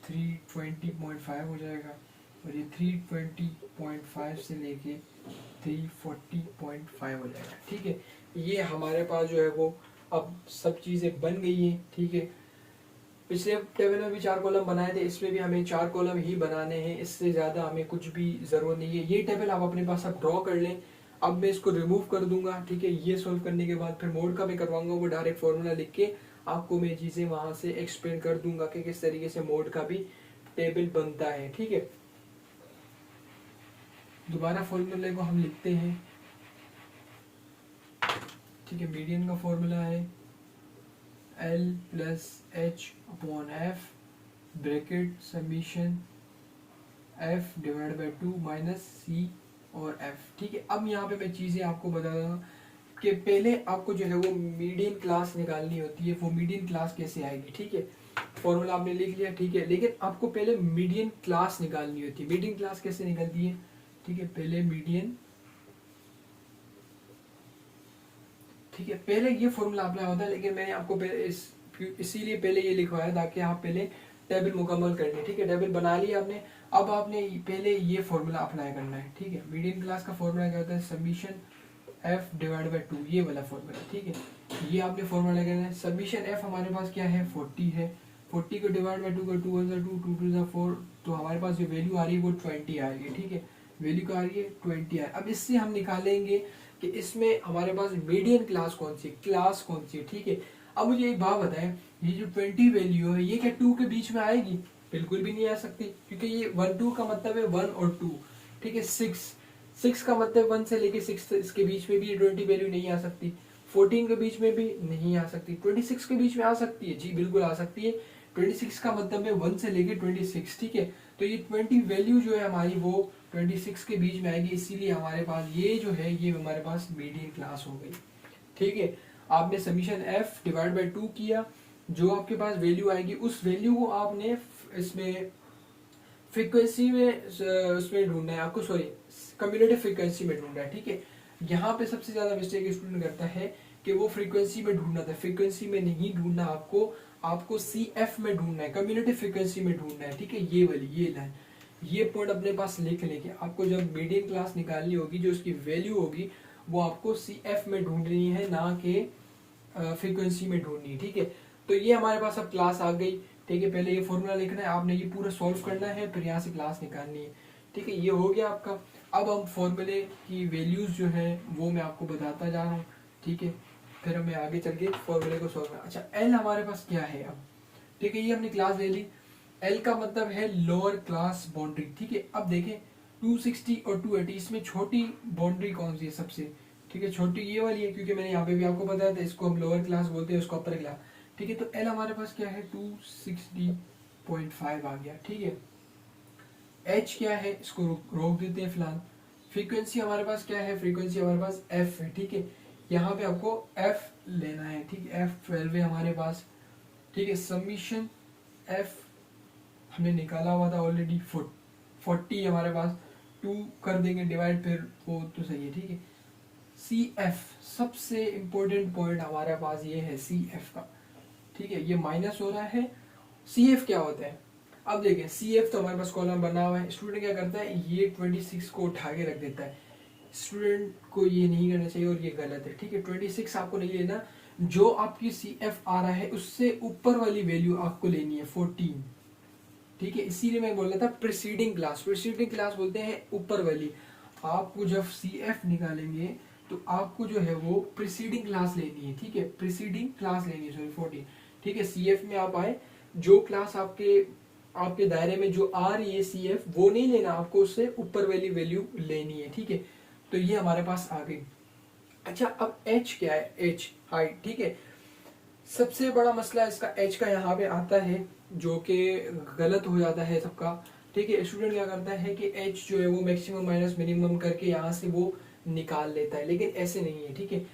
320.5 हो जाएगा। और ये 320.5 से लेके 340.5 हो जाएगा, ठीक है। ये हमारे पास जो है वो अब सब चीज़ें बन गई हैं, ठीक है। पिछले टेबल में भी 4 कॉलम बनाए थे, इसमें भी हमें 4 कॉलम ही बनाने हैं, इससे ज़्यादा हमें कुछ भी ज़रूरत नहीं है। ये टेबल आप अपने पास अब ड्रॉ कर लें। अब मैं इसको रिमूव कर दूंगा, ठीक है। ये सॉल्व करने के बाद फिर मोड का मैं करवाऊंगा, वो डायरेक्ट फॉर्मूला लिख के आपको मैं चीज़ें वहाँ से एक्सप्लेन कर दूंगा कि किस तरीके से मोड का भी टेबल बनता है, ठीक है। दोबारा फॉर्मूले को हम लिखते हैं, ठीक है। मीडियन का फॉर्मूला है L plus H/F bracket summation F divide by 2 minus C और F, ठीक है। अब यहाँ पे मैं चीज़ें आपको बता दूँ कि पहले आपको जो है वो मीडियन क्लास निकालनी होती है। वो मीडियन क्लास कैसे आएगी, ठीक है। फॉर्मूला आपने लिख लिया, ठीक है। लेकिन आपको पहले मीडियन क्लास निकालनी होती है। मीडियन क्लास कैसे निकलती है, ठीक है। पहले मीडियन, ठीक है, पहले ये फॉर्मूला अप्लाई होता है, लेकिन मैंने आपको इसीलिए पहले ये लिखवाया ताकि आप पहले टेबल मुकम्मल कर लें, ठीक है। टेबल बना लिया आपने, अब आपने पहले ये फॉर्मूला अप्लाई करना है, ठीक है। मीडियन क्लास का फॉर्मूला क्या होता है, समीशन F डिवाइड बाई 2, ये वाला फॉर्मूला, ठीक है। ये आपने फॉर्मूला करना है। समीशन F हमारे पास क्या है, 40 है। 40 को डिवाइड बाई 2 का 2 1 2 2 2 4, तो हमारे पास जो वैल्यू आ रही है वो 20 आ रही है, ठीक है। वैल्यू क्या आ रही है, 20 आ रही है। अब इससे हम निकालेंगे कि इसमें हमारे पास मीडियन क्लास कौन सी, ठीक है। अब मुझे एक बात बताएं, ये जो 20 वैल्यू है ये क्या 2 के बीच में आएगी, बिल्कुल भी नहीं आ सकती, क्योंकि ये 1 2 का मतलब है 1 और 2, ठीक है। 6 का मतलब 1 से लेके 6 इसके बीच में भी ये 20 वैल्यू नहीं आ सकती। 14 के बीच में भी नहीं आ सकती। 26 के बीच में आ सकती है, जी बिल्कुल आ सकती है। 26 का मतलब है 1 से लेके 26, ठीक है। तो ये 20 वैल्यू जो है हमारी वो 26 के बीच में आएगी, इसीलिए हमारे पास ये जो है ये हमारे पास मीडियन क्लास हो गई, ठीक है। आपने समीशन f डिवाइड बाई 2 किया, जो आपके पास वैल्यू आएगी उस वैल्यू को आपने इसमें फ्रीक्वेंसी में उसमें ढूंढना है आपको, सॉरी कम्युलेटिव फ्रीक्वेंसी में ढूंढना है, ठीक है। यहाँ पे सबसे ज्यादा मिस्टेक स्टूडेंट करता है कि वो फ्रीक्वेंसी में ढूंढना था, फ्रीक्वेंसी में नहीं ढूंढना, आपको CF में ढूंढना है, कम्युलेटिव फ्रीक्वेंसी में ढूंढना है, ठीक है। ये वाली ये लाइन, ये पॉइंट अपने पास लिख लेके आपको जब मीडियन क्लास निकालनी होगी, जो उसकी वैल्यू होगी वो आपको CF में ढूंढनी है, ना कि फ्रीक्वेंसी में ढूंढनी है, ठीक है। तो ये हमारे पास अब क्लास आ गई, ठीक है। पहले ये फॉर्मूला लिखना है, आपने ये पूरा सॉल्व करना है, फिर यहाँ से क्लास निकालनी है, ठीक है। ये हो गया आपका। अब हम फॉर्मूले की वैल्यूज जो है वो मैं आपको बताता जा रहा हूँ, ठीक है। फिर हमें आगे चल के फॉर्मूले को सॉल्व करना। अच्छा एल हमारे पास क्या है अब, ठीक है। ये हमने क्लास ले ली, एल का मतलब है लोअर क्लास बाउंड्री, ठीक है। अब देखें 260 और 280 इसमें छोटी बाउंड्री कौन सी है सबसे, ठीक है। छोटी ये वाली है, क्योंकि मैंने यहाँ पे भी आपको बताया था इसको हम लोअर क्लास बोलते हैं, उसको अपर क्लास, ठीक है। तो एल हमारे पास क्या है 260.5 आ गया, ठीक है। एच क्या है इसको रोक देते हैं फिलहाल। फ्रीक्वेंसी हमारे पास क्या है, फ्रीक्वेंसी हमारे पास एफ है, ठीक है। यहाँ पे आपको एफ लेना है, ठीक है। F12 है हमारे पास, ठीक है। समीशन एफ हमने निकाला हुआ था ऑलरेडी, 40 हमारे पास, 2 कर देंगे डिवाइड, फिर वो तो सही है, ठीक है। CF सबसे इंपॉर्टेंट पॉइंट हमारे पास ये है CF का, ठीक है। ये माइनस हो रहा है, CF क्या होता है अब देखें। CF तो हमारे पास कॉलम बना हुआ है, स्टूडेंट क्या करता है ये 26 को उठा के रख देता है, स्टूडेंट को ये नहीं करना चाहिए और ये गलत है, ठीक है। 26 आपको नहीं लेना, जो आपकी CF आ रहा है उससे ऊपर वाली वैल्यू आपको लेनी है 14, ठीक है। इसीलिए मैं बोल रहा था प्रीसीडिंग क्लास, प्रीसीडिंग क्लास बोलते हैं ऊपर वाली। आपको जब CF निकालेंगे तो आपको जो है वो प्रीसीडिंग क्लास लेनी है, ठीक है। प्रीसीडिंग क्लास लेनी है, सॉरी 14, ठीक है। CF में आप आए, जो क्लास आपके आपके दायरे में जो आ रही है CF वो नहीं लेना, आपको उससे ऊपर वाली वैल्यू लेनी है, ठीक है। तो ये हमारे पास आ गई। अच्छा अब H क्या है, H हाइट, ठीक है। सबसे बड़ा मसला इसका H का यहाँ पे आता है, जो कि गलत हो जाता है सबका, ठीक है। स्टूडेंट क्या करता है कि H जो है वो मैक्सिमम माइनस मिनिमम करके यहाँ से वो निकाल लेता है, लेकिन ऐसे नहीं है, ठीक है।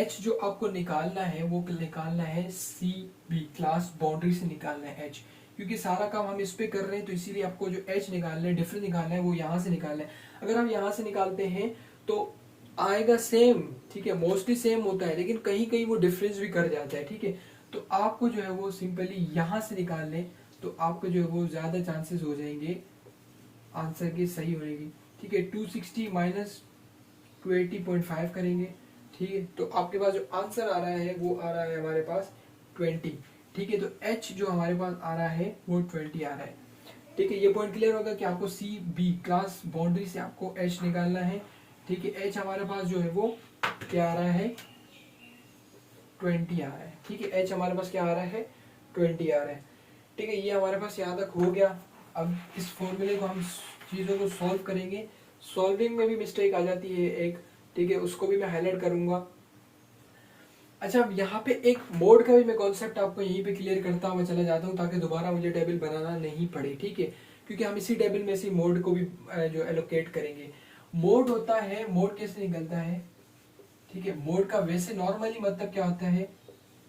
H जो आपको निकालना है वो निकालना है CB क्लास बाउंड्री से निकालना है H, क्योंकि सारा काम हम इस पे कर रहे हैं, तो इसीलिए आपको जो H निकालना है, डिफरेंस निकालना है, वो यहाँ से निकालना है। अगर आप यहाँ से निकालते हैं तो आएगा सेम, ठीक है। मोस्टली सेम होता है, लेकिन कहीं कहीं वो डिफरेंस भी कर जाता है, ठीक है। तो आपको जो है वो सिंपली यहाँ से निकाल लें, तो आपको जो है वो ज्यादा चांसेस हो जाएंगे आंसर की सही होने की, ठीक है। 260 माइनस 280.5 करेंगे, ठीक है। तो आपके पास जो आंसर आ रहा है वो आ रहा है हमारे पास 20, ठीक है। तो H जो हमारे पास आ रहा है वो 20 आ रहा है, ठीक है। ये पॉइंट क्लियर होगा कि आपको CB क्लास बाउंड्री से आपको H निकालना है, ठीक है। H हमारे पास जो है वो क्या आ रहा है 20 आ रहा है, ठीक है। H हमारे पास क्या आ रहा है 20 आ रहा है, ठीक है। ये हमारे पास यहाँ तक हो गया। अब इस फॉर्मूले को हम चीज़ों को सॉल्व करेंगे, सॉल्विंग में भी मिस्टेक आ जाती है एक, ठीक है, उसको भी मैं हाईलाइट करूंगा। अच्छा अब यहाँ पे एक मोड का भी मैं कॉन्सेप्ट आपको यहीं पे क्लियर करता हुआ चला जाता हूँ, ताकि दोबारा मुझे टेबल बनाना नहीं पड़े, ठीक है। क्योंकि हम इसी टेबल में से मोड को भी जो एलोकेट करेंगे। मोड होता है, मोड कैसे निकलता है, ठीक है। मोड का वैसे नॉर्मली मतलब क्या होता है,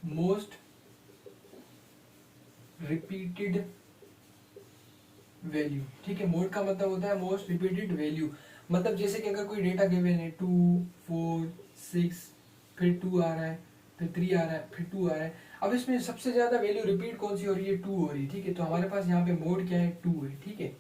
मोस्ट रिपीटेड वैल्यू, ठीक है। मोड का मतलब होता है मोस्ट रिपीटेड वैल्यू, मतलब जैसे कि अगर कोई डेटा गिवन है 2 4 6, फिर 2 आ रहा है, फिर 3 आ रहा है, फिर 2 आ रहा है। अब इसमें सबसे ज्यादा वैल्यू रिपीट कौन सी हो रही है, 2 हो रही है, ठीक है। तो हमारे पास यहाँ पे मोड क्या है 2 है, ठीक है।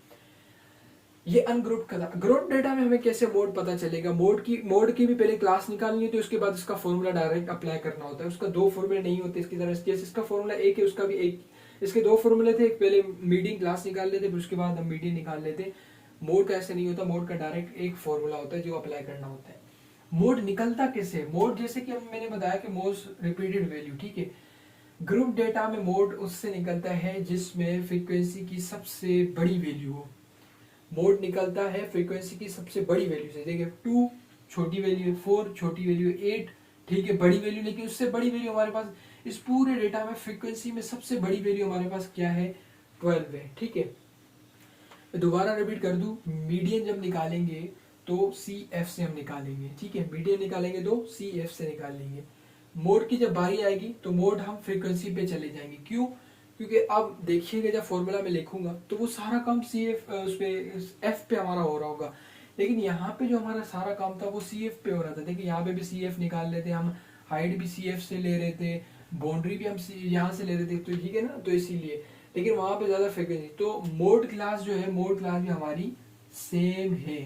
ये अनग्रुप्ड का था। ग्रुप डेटा में हमें कैसे मोड पता चलेगा, मोड की भी पहले क्लास निकालनी है, तो उसके बाद इसका फॉर्मूला डायरेक्ट अप्लाई करना होता है। उसका दो फॉर्मूले नहीं होते इसकी तरह, जैसे इसका फॉर्मूला एक है उसका भी एक, इसके दो फॉर्मूले थे, एक पहले मीडियन क्लास निकाल लेते फिर उसके बाद हम मीडियन निकाल लेते। मोड का ऐसे नहीं होता, मोड का डायरेक्ट एक फॉर्मूला होता है जो अप्लाई करना होता है। मोड निकलता कैसे, मोड जैसे कि मैंने बताया कि मोस्ट रिपीटेड वैल्यू, ठीक है। ग्रुप डेटा में मोड उससे निकलता है जिसमें फ्रीक्वेंसी की सबसे बड़ी वैल्यू हो। मोड निकलता है फ्रीक्वेंसी की सबसे बड़ी वैल्यू से, देखिए 2 छोटी वैल्यू है, 4 छोटी वैल्यू है, 8 ठीक है बड़ी वैल्यू, लेकिन उससे बड़ी वैल्यू हमारे पास इस पूरे डेटा में फ्रीक्वेंसी में सबसे बड़ी वैल्यू हमारे पास क्या है, 12 है। ठीक है, मैं दोबारा रिपीट कर दूं, मीडियन जब निकालेंगे तो सी एफ से हम निकालेंगे। ठीक है, मीडियन निकालेंगे तो सी एफ से निकाल लेंगे। मोड की जब बारी आएगी तो मोड हम फ्रीक्वेंसी पे चले जाएंगे। क्यों? क्योंकि अब देखिएगा जब फॉर्मूला में लिखूंगा तो वो सारा काम सी एफ उस पे एफ पे हमारा हो रहा होगा, लेकिन यहाँ पे जो हमारा सारा काम था वो सी एफ पे हो रहा था। देखिए यहाँ पे भी सी एफ निकाल लेते हम, हाइट भी सी एफ से ले रहे थे, बाउंड्री भी हम यहाँ से ले रहे थे, तो ठीक है ना, तो इसीलिए। लेकिन वहाँ पे ज़्यादा फ्रिक्वेंसी, तो मोड क्लास जो है, मोड क्लास भी हमारी सेम है।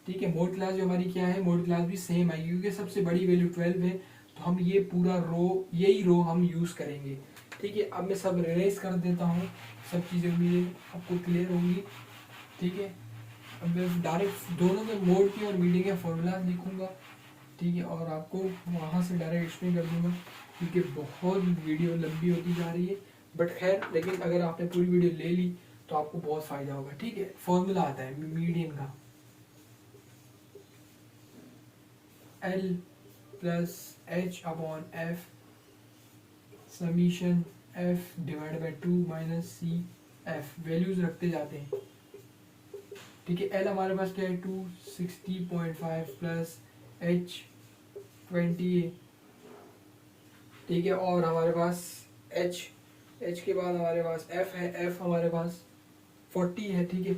ठीक है, मोड क्लास जो हमारी क्या है, मोड क्लास भी सेम आएगी क्योंकि सबसे बड़ी वैल्यू 12 है, तो हम ये पूरा रो, यही रो हम यूज़ करेंगे। ठीक है, अब मैं सब रिलेज कर देता हूँ, सब चीज़ें मेरे आपको क्लियर होंगी। ठीक है, अब मैं डायरेक्ट दोनों के मोड के और मीडियम के फॉर्मूला लिखूंगा। ठीक है, और आपको वहाँ से डायरेक्ट एक्सप्लेन कर दूंगा क्योंकि बहुत वीडियो लंबी होती जा रही है। बट खैर, लेकिन अगर आपने पूरी वीडियो ले ली तो आपको बहुत फ़ायदा होगा। ठीक है, फॉर्मूला आता है मीडियन का, L plus H upon F summation F divide by 2 minus C F, values रखते जाते हैं। ठीक है, एल हमारे पास क्या है, 260.5 प्लस एच 20। ठीक है, और हमारे पास एच के बाद हमारे पास एफ है, एफ हमारे पास 40 है। ठीक है,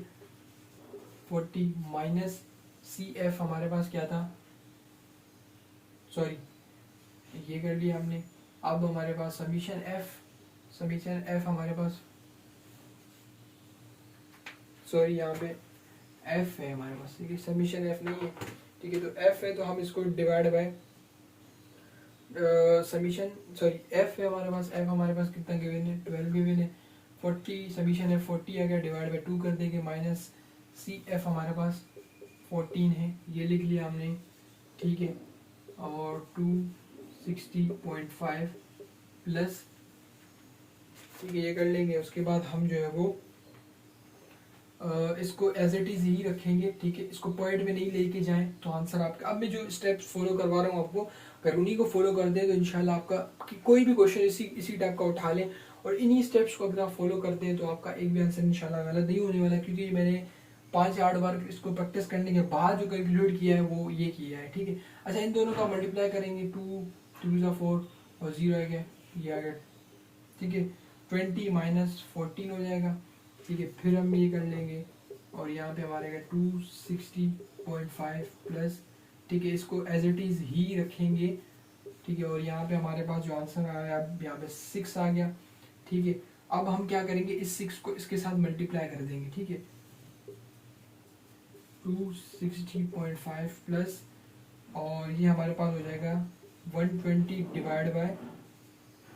40 माइनस सी एफ हमारे पास क्या था, सॉरी ये कर लिया हमने। अब हमारे पास समीशन एफ हमारे पास, सॉरी यहाँ पे एफ है हमारे पास। ठीक है, समीशन एफ नहीं है। ठीक है, तो एफ है तो हम इसको divide by summation, sorry F है हमारे पास, एफ हमारे पास कितना गिवन है, 12 गिवन है। 40 समीशन एफ 40 आ गया, डिवाइड बाय 2 कर देंगे, माइनस सी एफ हमारे पास 14 है, ये लिख लिया हमने। ठीक है, और 260.5 प्लस, ठीक है ये कर लेंगे। उसके बाद हम जो है वो इसको एज इट इज़ ही रखेंगे। ठीक है, इसको पॉइंट में नहीं लेके जाएं तो आंसर आपका, अब मैं जो स्टेप्स फॉलो करवा रहा हूँ आपको, अगर उन्हीं को फॉलो कर दें तो इंशाल्लाह आपका कोई भी क्वेश्चन इसी टाइप का उठा लें और इन्हीं स्टेप्स को अगर आप फॉलो करते हैं तो आपका एक भी आंसर इंशाल्लाह गलत नहीं होने वाला, क्योंकि मैंने 5 या 8 बार इसको प्रैक्टिस करने के बाद जो कैलकुलेट किया है वो ये किया है। ठीक है, अच्छा इन दोनों का मल्टीप्लाई करेंगे, 2 2 4 और 0 आ गया, ये आ गया। ठीक है, 20 माइनस 14 हो जाएगा। ठीक है, फिर हम ये कर लेंगे और यहाँ पे हमारे 260.5 प्लस, ठीक है इसको एज इट इज़ ही रखेंगे। ठीक है, और यहाँ पे हमारे पास जो आंसर आया यहाँ पे 6 आ गया। ठीक है, अब हम क्या करेंगे, इस 6 को इसके साथ मल्टीप्लाई कर देंगे। ठीक है, 260.5 प्लस और ये हमारे पास हो जाएगा 120 डिवाइड बाय,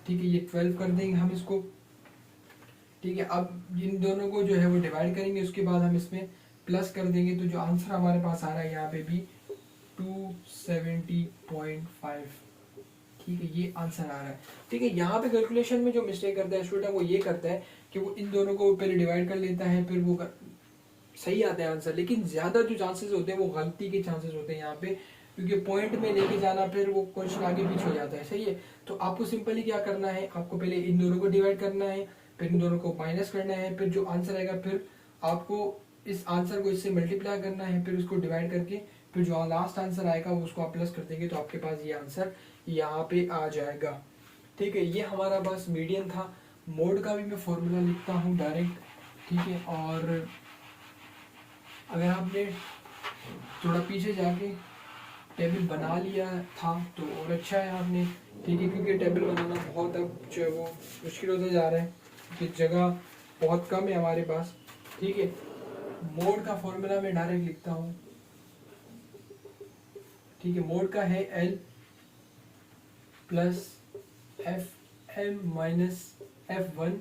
ठीक है ये 12 कर देंगे हम इसको। ठीक है, अब इन दोनों को जो है वो डिवाइड करेंगे, उसके बाद हम इसमें प्लस कर देंगे, तो जो आंसर हमारे पास आ रहा है यहाँ पे भी 270.5। ठीक है, ये आंसर आ रहा है। ठीक है, यहाँ पे कैलकुलेशन में जो मिस्टेक करता है स्टूडेंट वो ये करता है कि वो इन दोनों को पहले डिवाइड कर लेता है, फिर वो सही आता है आंसर, लेकिन ज़्यादा जो चांसेस होते हैं वो गलती के चांसेस होते हैं यहाँ पे, क्योंकि पॉइंट में लेके जाना फिर वो क्वेश्चन आगे पीछे हो जाता है। सही है, तो आपको सिंपली क्या करना है, आपको पहले इन दोनों को डिवाइड करना है, फिर इन दोनों को माइनस करना है, फिर जो आंसर आएगा फिर आपको इस आंसर को इससे मल्टीप्लाई करना है, फिर उसको डिवाइड करके फिर जो लास्ट आंसर आएगा वो उसको आप प्लस कर देंगे, तो आपके पास ये आंसर यहाँ पे आ जाएगा। ठीक है, ये हमारा बस मीडियन था। मोड का भी मैं फॉर्मूला लिखता हूँ डायरेक्ट। ठीक है, और अगर आपने थोड़ा पीछे जाके टेबल बना लिया था तो और अच्छा है आपने। ठीक है, क्योंकि टेबल बनाना बहुत अब जो है वो मुश्किल होता जा रहा है क्योंकि जगह बहुत कम है हमारे पास। ठीक है, मोड का फॉर्मूला मैं डायरेक्ट लिखता हूँ। ठीक है, मोड का है L plus F M minus F1।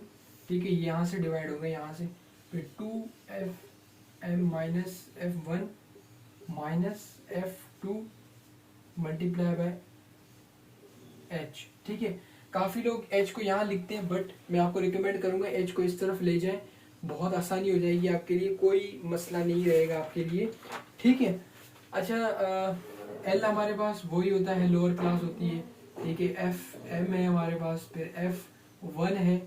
ठीक है, यहाँ से डिवाइड होगा, यहाँ से फिर 2FM minus F1 minus F2 multiply by H। ठीक है, काफ़ी लोग H को यहाँ लिखते हैं, बट मैं आपको रिकमेंड करूँगा H को इस तरफ ले जाएं, बहुत आसानी हो जाएगी आपके लिए, कोई मसला नहीं रहेगा आपके लिए। ठीक है, अच्छा L हमारे पास वही होता है, लोअर क्लास होती है। ठीक है, एफ एम है हमारे पास, फिर एफ वन है,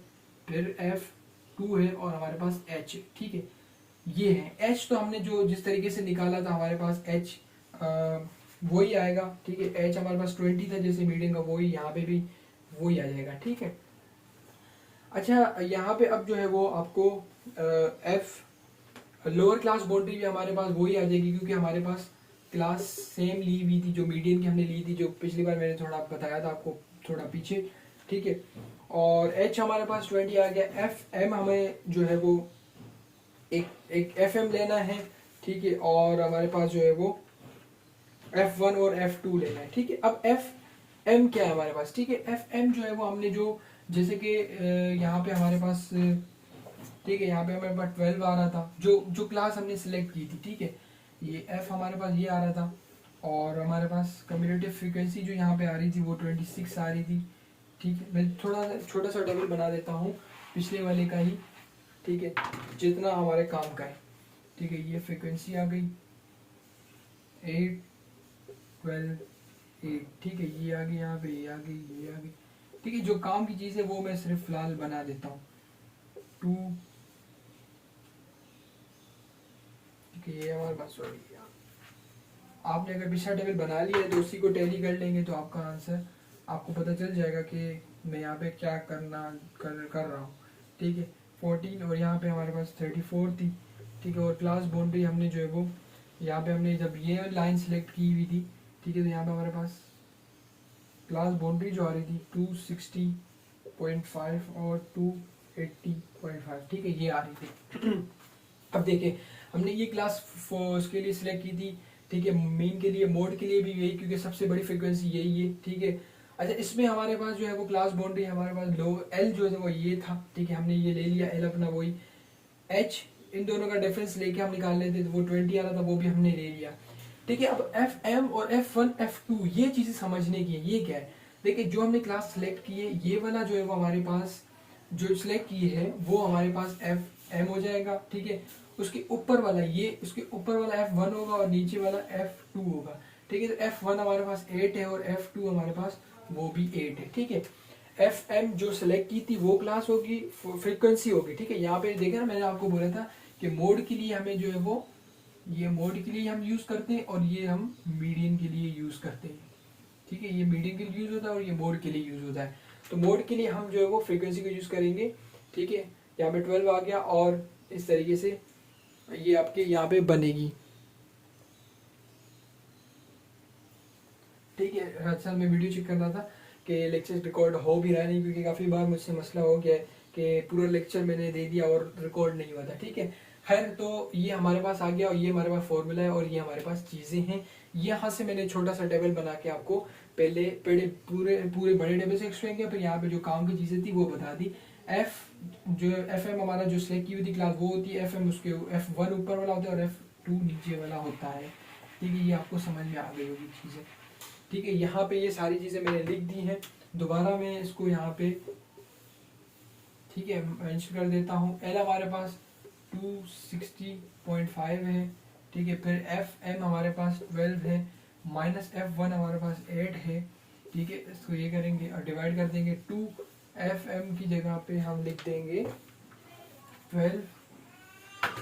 फिर एफ टू है और हमारे पास एच है। ठीक है, ये है एच। तो हमने जो जिस तरीके से निकाला था हमारे पास एच वही आएगा। ठीक है, एच हमारे पास 20 था जैसे मीडियम का, वही यहाँ पे भी वही आ जाएगा। ठीक है, अच्छा यहाँ पे अब जो है वो आपको एफ लोअर क्लास बाउंड्री भी हमारे पास वही आ जाएगी, क्योंकि हमारे पास क्लास सेम ली हुई थी जो मीडियन की हमने ली थी, जो पिछली बार मैंने थोड़ा बताया था आपको थोड़ा पीछे। ठीक है, और एच हमारे पास 20 आ गया। एफ एम हमें जो है वो एक एफ एम लेना है। ठीक है, और हमारे पास जो है वो एफ वन और एफ टू लेना है। ठीक है, अब एफ एम क्या है हमारे पास। ठीक है, एफ एम जो है वो हमने जो जैसे कि यहाँ पे हमारे पास ठीक है, यहाँ पे हमारे पास 12 आ रहा था, जो जो क्लास हमने सिलेक्ट की थी। ठीक है, ये एफ हमारे पास ये आ रहा था, और हमारे पास कम्यूटेटिव फ्रीक्वेंसी जो यहाँ पे आ रही थी वो 26 आ रही थी। ठीक है, मैं थोड़ा छोटा सा टेबल बना देता हूँ पिछले वाले का ही। ठीक है, जितना हमारे काम का है। ठीक है, ये फ्रीक्वेंसी आ गई 8 12 8। ठीक है, ये आ गई यहाँ पे, ये आ गई, ये आ गई। ठीक है, जो काम की चीज़ है वो मैं सिर्फ फिलहाल बना देता हूँ 2। ठीक है, ये हमारे पास सॉरी, आपने अगर पिछला टेबल बना लिया है तो उसी को टैली कर लेंगे तो आपका आंसर आपको पता चल जाएगा कि मैं यहाँ पे क्या कर रहा हूँ। ठीक है, 14 और यहाँ पे हमारे पास 34 थी। ठीक है, और क्लास बाउंड्री हमने जो है वो यहाँ पे हमने जब ये लाइन सेलेक्ट की हुई थी। ठीक है, तो यहाँ पे हमारे पास क्लास बाउंड्री जो आ रही थी 260.5 और 280.5। ठीक है, ये आ रही थी। अब देखिए, हमने ये क्लास उसके लिए सिलेक्ट की थी। ठीक है, मेन के लिए, मोड के लिए भी यही, क्योंकि सबसे बड़ी फ्रीक्वेंसी यही है। ठीक है, अच्छा इसमें हमारे पास जो है वो क्लास बाउंड्री हमारे पास लो एल जो है वो ये था। ठीक है, हमने ये ले लिया एल अपना वही। एच इन दोनों का डिफरेंस लेके हम निकाल लेते तो वो 20 आ रहा था, वो भी हमने ले लिया। ठीक है, अब एफ एम और एफ वन एफ टू ये चीज़ें समझने की है। ये क्या है, देखिए जो हमने क्लास सेलेक्ट की है ये वाला जो है वो हमारे पास जो सिलेक्ट की है वो हमारे पास एफ एम हो जाएगा। ठीक है, उसके ऊपर वाला ये, उसके ऊपर वाला एफ वन होगा और नीचे वाला एफ टू होगा। ठीक है, तो एफ वन हमारे पास 8 है और एफ टू हमारे पास वो भी 8 है। ठीक है, एफ एम जो सेलेक्ट की थी वो क्लास होगी, फ्रीक्वेंसी होगी। ठीक है, यहाँ पे देखे ना, मैंने आपको बोला था कि मोड के लिए हमें जो है वो ये मोड के लिए हम यूज करते हैं और ये हम मीडियन के लिए यूज करते हैं। ठीक है, ये मीडियन के लिए यूज होता है और ये मोड के लिए यूज होता है। तो मोड के लिए हम जो है वो फ्रीक्वेंसी को यूज करेंगे। ठीक है, यहाँ पे 12 आ गया और इस तरीके से ये आपके यहाँ पे बनेगी। ठीक है, अच्छा मैं वीडियो चेक कर रहा था कि लेक्चर रिकॉर्ड हो भी रहा नहीं, क्योंकि काफ़ी बार मुझसे मसला हो गया है कि पूरा लेक्चर मैंने दे दिया और रिकॉर्ड नहीं हुआ था। ठीक है, खैर तो ये हमारे पास आ गया और ये हमारे पास फॉर्मूला है और ये हमारे पास चीज़ें हैं। यहाँ से मैंने छोटा सा टेबल बना के आपको पहले पहले पूरे पूरे बड़े टेबल से एक्सप्लेन किया, फिर यहाँ पे जो काम की चीज़ें थी वो बता दी। एफ जो एफ एम हमारा जो सिलेक्ट की हुई थी क्लास वो होती है एफ एम, उसके एफ वन ऊपर वाला होता है और एफ टू नीचे वाला होता है। ठीक है, ये आपको समझ में आ गई होगी चीज़ें। ठीक है, यहाँ पे ये सारी चीज़ें मैंने लिख दी हैं, दोबारा मैं इसको यहाँ पे ठीक है मेंशन कर देता हूँ। एल हमारे पास 260.5 है। ठीक है, फिर एफ एम हमारे पास 12 है, माइनस एफ वन हमारे पास 8 है। ठीक है, इसको ये करेंगे और डिवाइड कर देंगे 2 एफ एम की जगह पे हम लिख देंगे 12।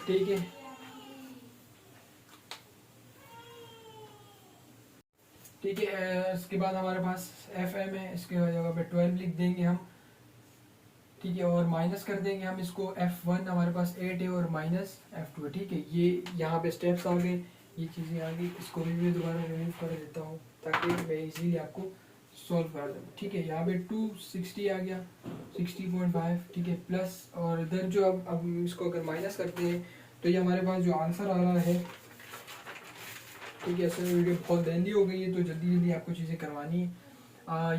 ठीक है, ठीक है, इसके बाद हमारे पास एफ एम है, इसके जगह पे 12 लिख देंगे हम। ठीक है, और माइनस कर देंगे हम इसको, एफ वन हमारे पास 8 है और माइनस एफ टू है। ठीक है, ये यहाँ पे स्टेप्स आ गए, ये चीज़ें आ गई, इसको भी मैं दोबारा रिमूव कर देता हूँ ताकि मैं इजीली आपको सॉल्व कर दूँ। ठीक है, यहाँ पे 260 आ गया, 60.5। ठीक है, प्लस और इधर जो अब इसको अगर माइनस करते हैं तो ये हमारे पास जो आंसर आ रहा है। ठीक है, ऐसे वीडियो बहुत लेंदी हो गई है तो जल्दी जल्दी आपको चीज़ें करवानी है।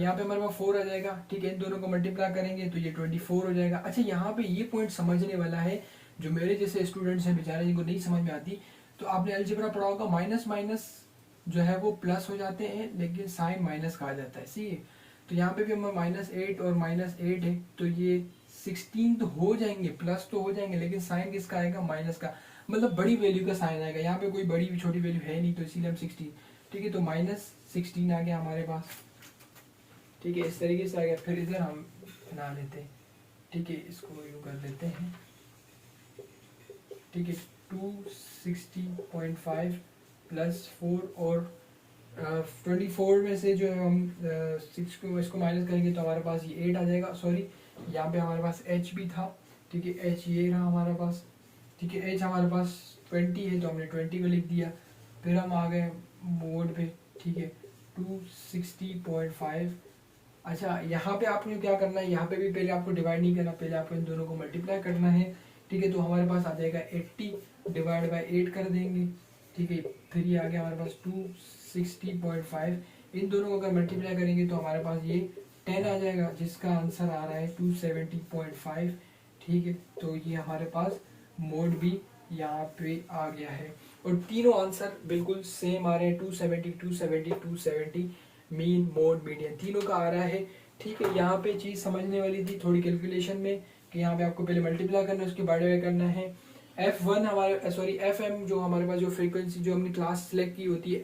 यहाँ पे हमारे पास 4 आ जाएगा। ठीक है, इन दोनों को मल्टीप्लाई करेंगे तो ये 24 हो जाएगा। अच्छा यहाँ पे ये पॉइंट समझने वाला है, जो मेरे जैसे स्टूडेंट्स हैं बेचारे जिनको नहीं समझ में आती, तो आपने अलजेब्रा पढ़ा होगा, माइनस माइनस जो है वो प्लस हो जाते हैं लेकिन साइन माइनस कहा जाता है। सी तो यहाँ पे भी हमें -8 और -8 है तो ये 16 तो हो जाएंगे, प्लस तो हो जाएंगे, लेकिन साइन किसका आएगा, माइनस का, मतलब बड़ी वैल्यू का साइन आएगा। यहाँ पे कोई बड़ी भी छोटी वैल्यू है नहीं तो इसीलिए हम 16। ठीक है, तो -16 आ गया हमारे पास। ठीक है, इस तरीके से आ गया। फिर इधर हम बना लेते हैं, ठीक है, इसको यूँ कर लेते हैं, ठीक है। 260.5 प्लस 4 और 24 में से जो है हम 6 को इसको माइनस करेंगे तो हमारे पास ये 8 आ जाएगा। सॉरी, यहाँ पे हमारे पास एच भी था, ठीक है, एच ये रहा हमारे पास, ठीक है। एच हमारे पास 20 है तो हमने 20 को लिख दिया। फिर हम आ गए मोड पे, ठीक है, 260.5। अच्छा, यहाँ पे आपने क्या करना है, यहाँ पे भी पहले आपको डिवाइड नहीं करना, पहले आपको इन दोनों को मल्टीप्लाई करना है, ठीक है। तो हमारे पास आ जाएगा 80 डिवाइड बाई 8 कर देंगे, ठीक है। फिर ये आ गया हमारे पास 260.5, इन दोनों को अगर मल्टीप्लाई करेंगे तो हमारे पास ये 10 आ जाएगा, जिसका आंसर आ रहा है 270.5, ठीक है। तो ये हमारे पास मोड भी यहाँ पे आ गया है, और तीनों आंसर बिल्कुल सेम आ रहे हैं, 270, 270, 270, मीन मोड मीडियन तीनों का आ रहा है, ठीक है। यहाँ पे चीज़ समझने वाली थी थोड़ी कैलकुलेशन में कि यहाँ पे आपको पहले मल्टीप्लाई करना है, उसके बाद डिवाइड करना है। F1 हमारे सॉरी FM जो हमारे पास जो फ्रीक्वेंसी जो हमने क्लास सेलेक्ट की होती है,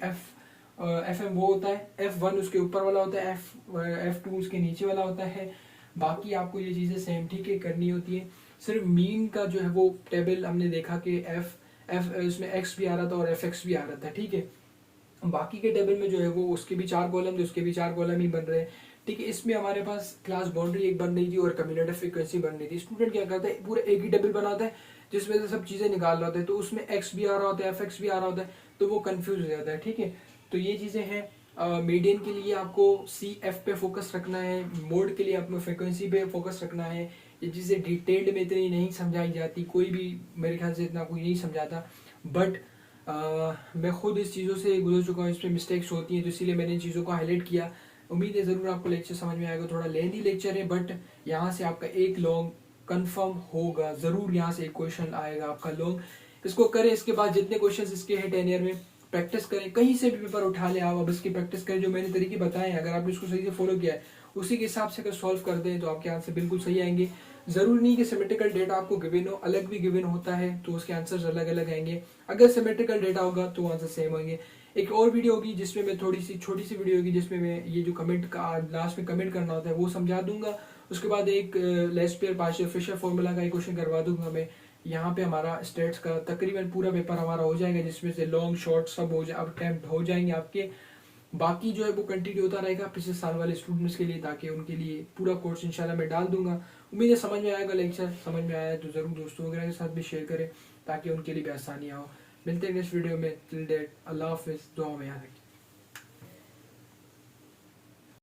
FM वो होता है, F1 उसके ऊपर वाला होता है, F2 उसके नीचे वाला होता है। बाकी आपको ये चीज़ें सेम, ठीक है, करनी होती है। सिर्फ मीन का जो है वो टेबल हमने देखा कि एफ उसमें एक्स भी आ रहा था और FX भी आ रहा था, ठीक है। बाकी के टेबल में जो है वो उसके भी 4 कॉलम थे, उसके भी 4 कॉलम ही बन रहे हैं, ठीक है। इसमें हमारे पास क्लास बाउंड्री एक बन रही थी और कम्युलेटिव फ्रीक्वेंसी बन रही थी। स्टूडेंट क्या करता है, पूरा एक ही टेबल बनाता है जिसमें से सब चीज़ें निकाल रहा होता है, तो उसमें एक्स भी आ रहा होता है, FX भी आ रहा होता है, तो वो कन्फ्यूज हो जाता है, ठीक है। तो ये चीज़ें हैं। मीडियन के लिए आपको CF पे फोकस रखना है, मोड के लिए आपको फ्रिक्वेंसी पे फोकस रखना है। ये चीज़ें डिटेल्ड में इतनी नहीं समझाई जाती, कोई भी मेरे ख्याल से इतना कोई नहीं समझाता, बट मैं खुद इस चीज़ों से गुजर चुका हूँ, इस पर मिस्टेक्स होती हैं, तो इसीलिए मैंने इन चीज़ों को हाईलाइट किया। उम्मीद है ज़रूर आपको लेक्चर समझ में आएगा। थोड़ा लेंथी लेक्चर है, बट यहाँ से आपका एक लॉन्ग कंफर्म होगा, ज़रूर यहाँ से एक क्वेश्चन आएगा आपका लॉन्ग। इसको करें, इसके बाद जितने क्वेश्चन इसके हैं 10 ईयर में प्रैक्टिस करें, कहीं से भी पेपर उठा लें आप, अब इसकी प्रैक्टिस करें। जो मैंने तरीके बताए हैं, अगर आपने इसको सही से फॉलो किया है, उसी के हिसाब से अगर सॉल्व कर दें तो आपके आंसर बिल्कुल सही आएंगे। ज़रूरी नहीं कि सिमेट्रिकल डेटा आपको गिवन हो, अलग भी गिवन होता है तो उसके आंसर्स अलग अलग आएंगे। अगर सिमेट्रिकल डेटा होगा तो आंसर सेम होंगे। एक और वीडियो होगी जिसमें मैं थोड़ी सी छोटी सी वीडियो होगी जिसमें मैं ये जो कमेंट का लास्ट में कमेंट करना होता है वो समझा दूंगा। उसके बाद एक Laspeyres Paasche Fisher formula का एक क्वेश्चन करवा दूंगा मैं। यहाँ पे हमारा स्टेट्स का तकरीबन पूरा पेपर हमारा हो जाएगा, जिसमें से लॉन्ग शॉर्ट सब हो जाए अटेम्प्ट हो जाएंगे आपके। बाकी जो है वो कंटिन्यू होता रहेगा पिछले साल वाले स्टूडेंट्स के लिए, ताकि उनके लिए पूरा कोर्स इंशाल्लाह मैं डाल दूंगा। उम्मीद है समझ में आएगा लेक्चर, समझ में आया तो ज़रूर दोस्तों वगैरह के साथ भी शेयर करें ताकि उनके लिए भी आसानियाँ हो। मिलते हैं नेक्स्ट वीडियो में, टिल डेट अल्लाह हाफिज़, दुआ में याद रखिए।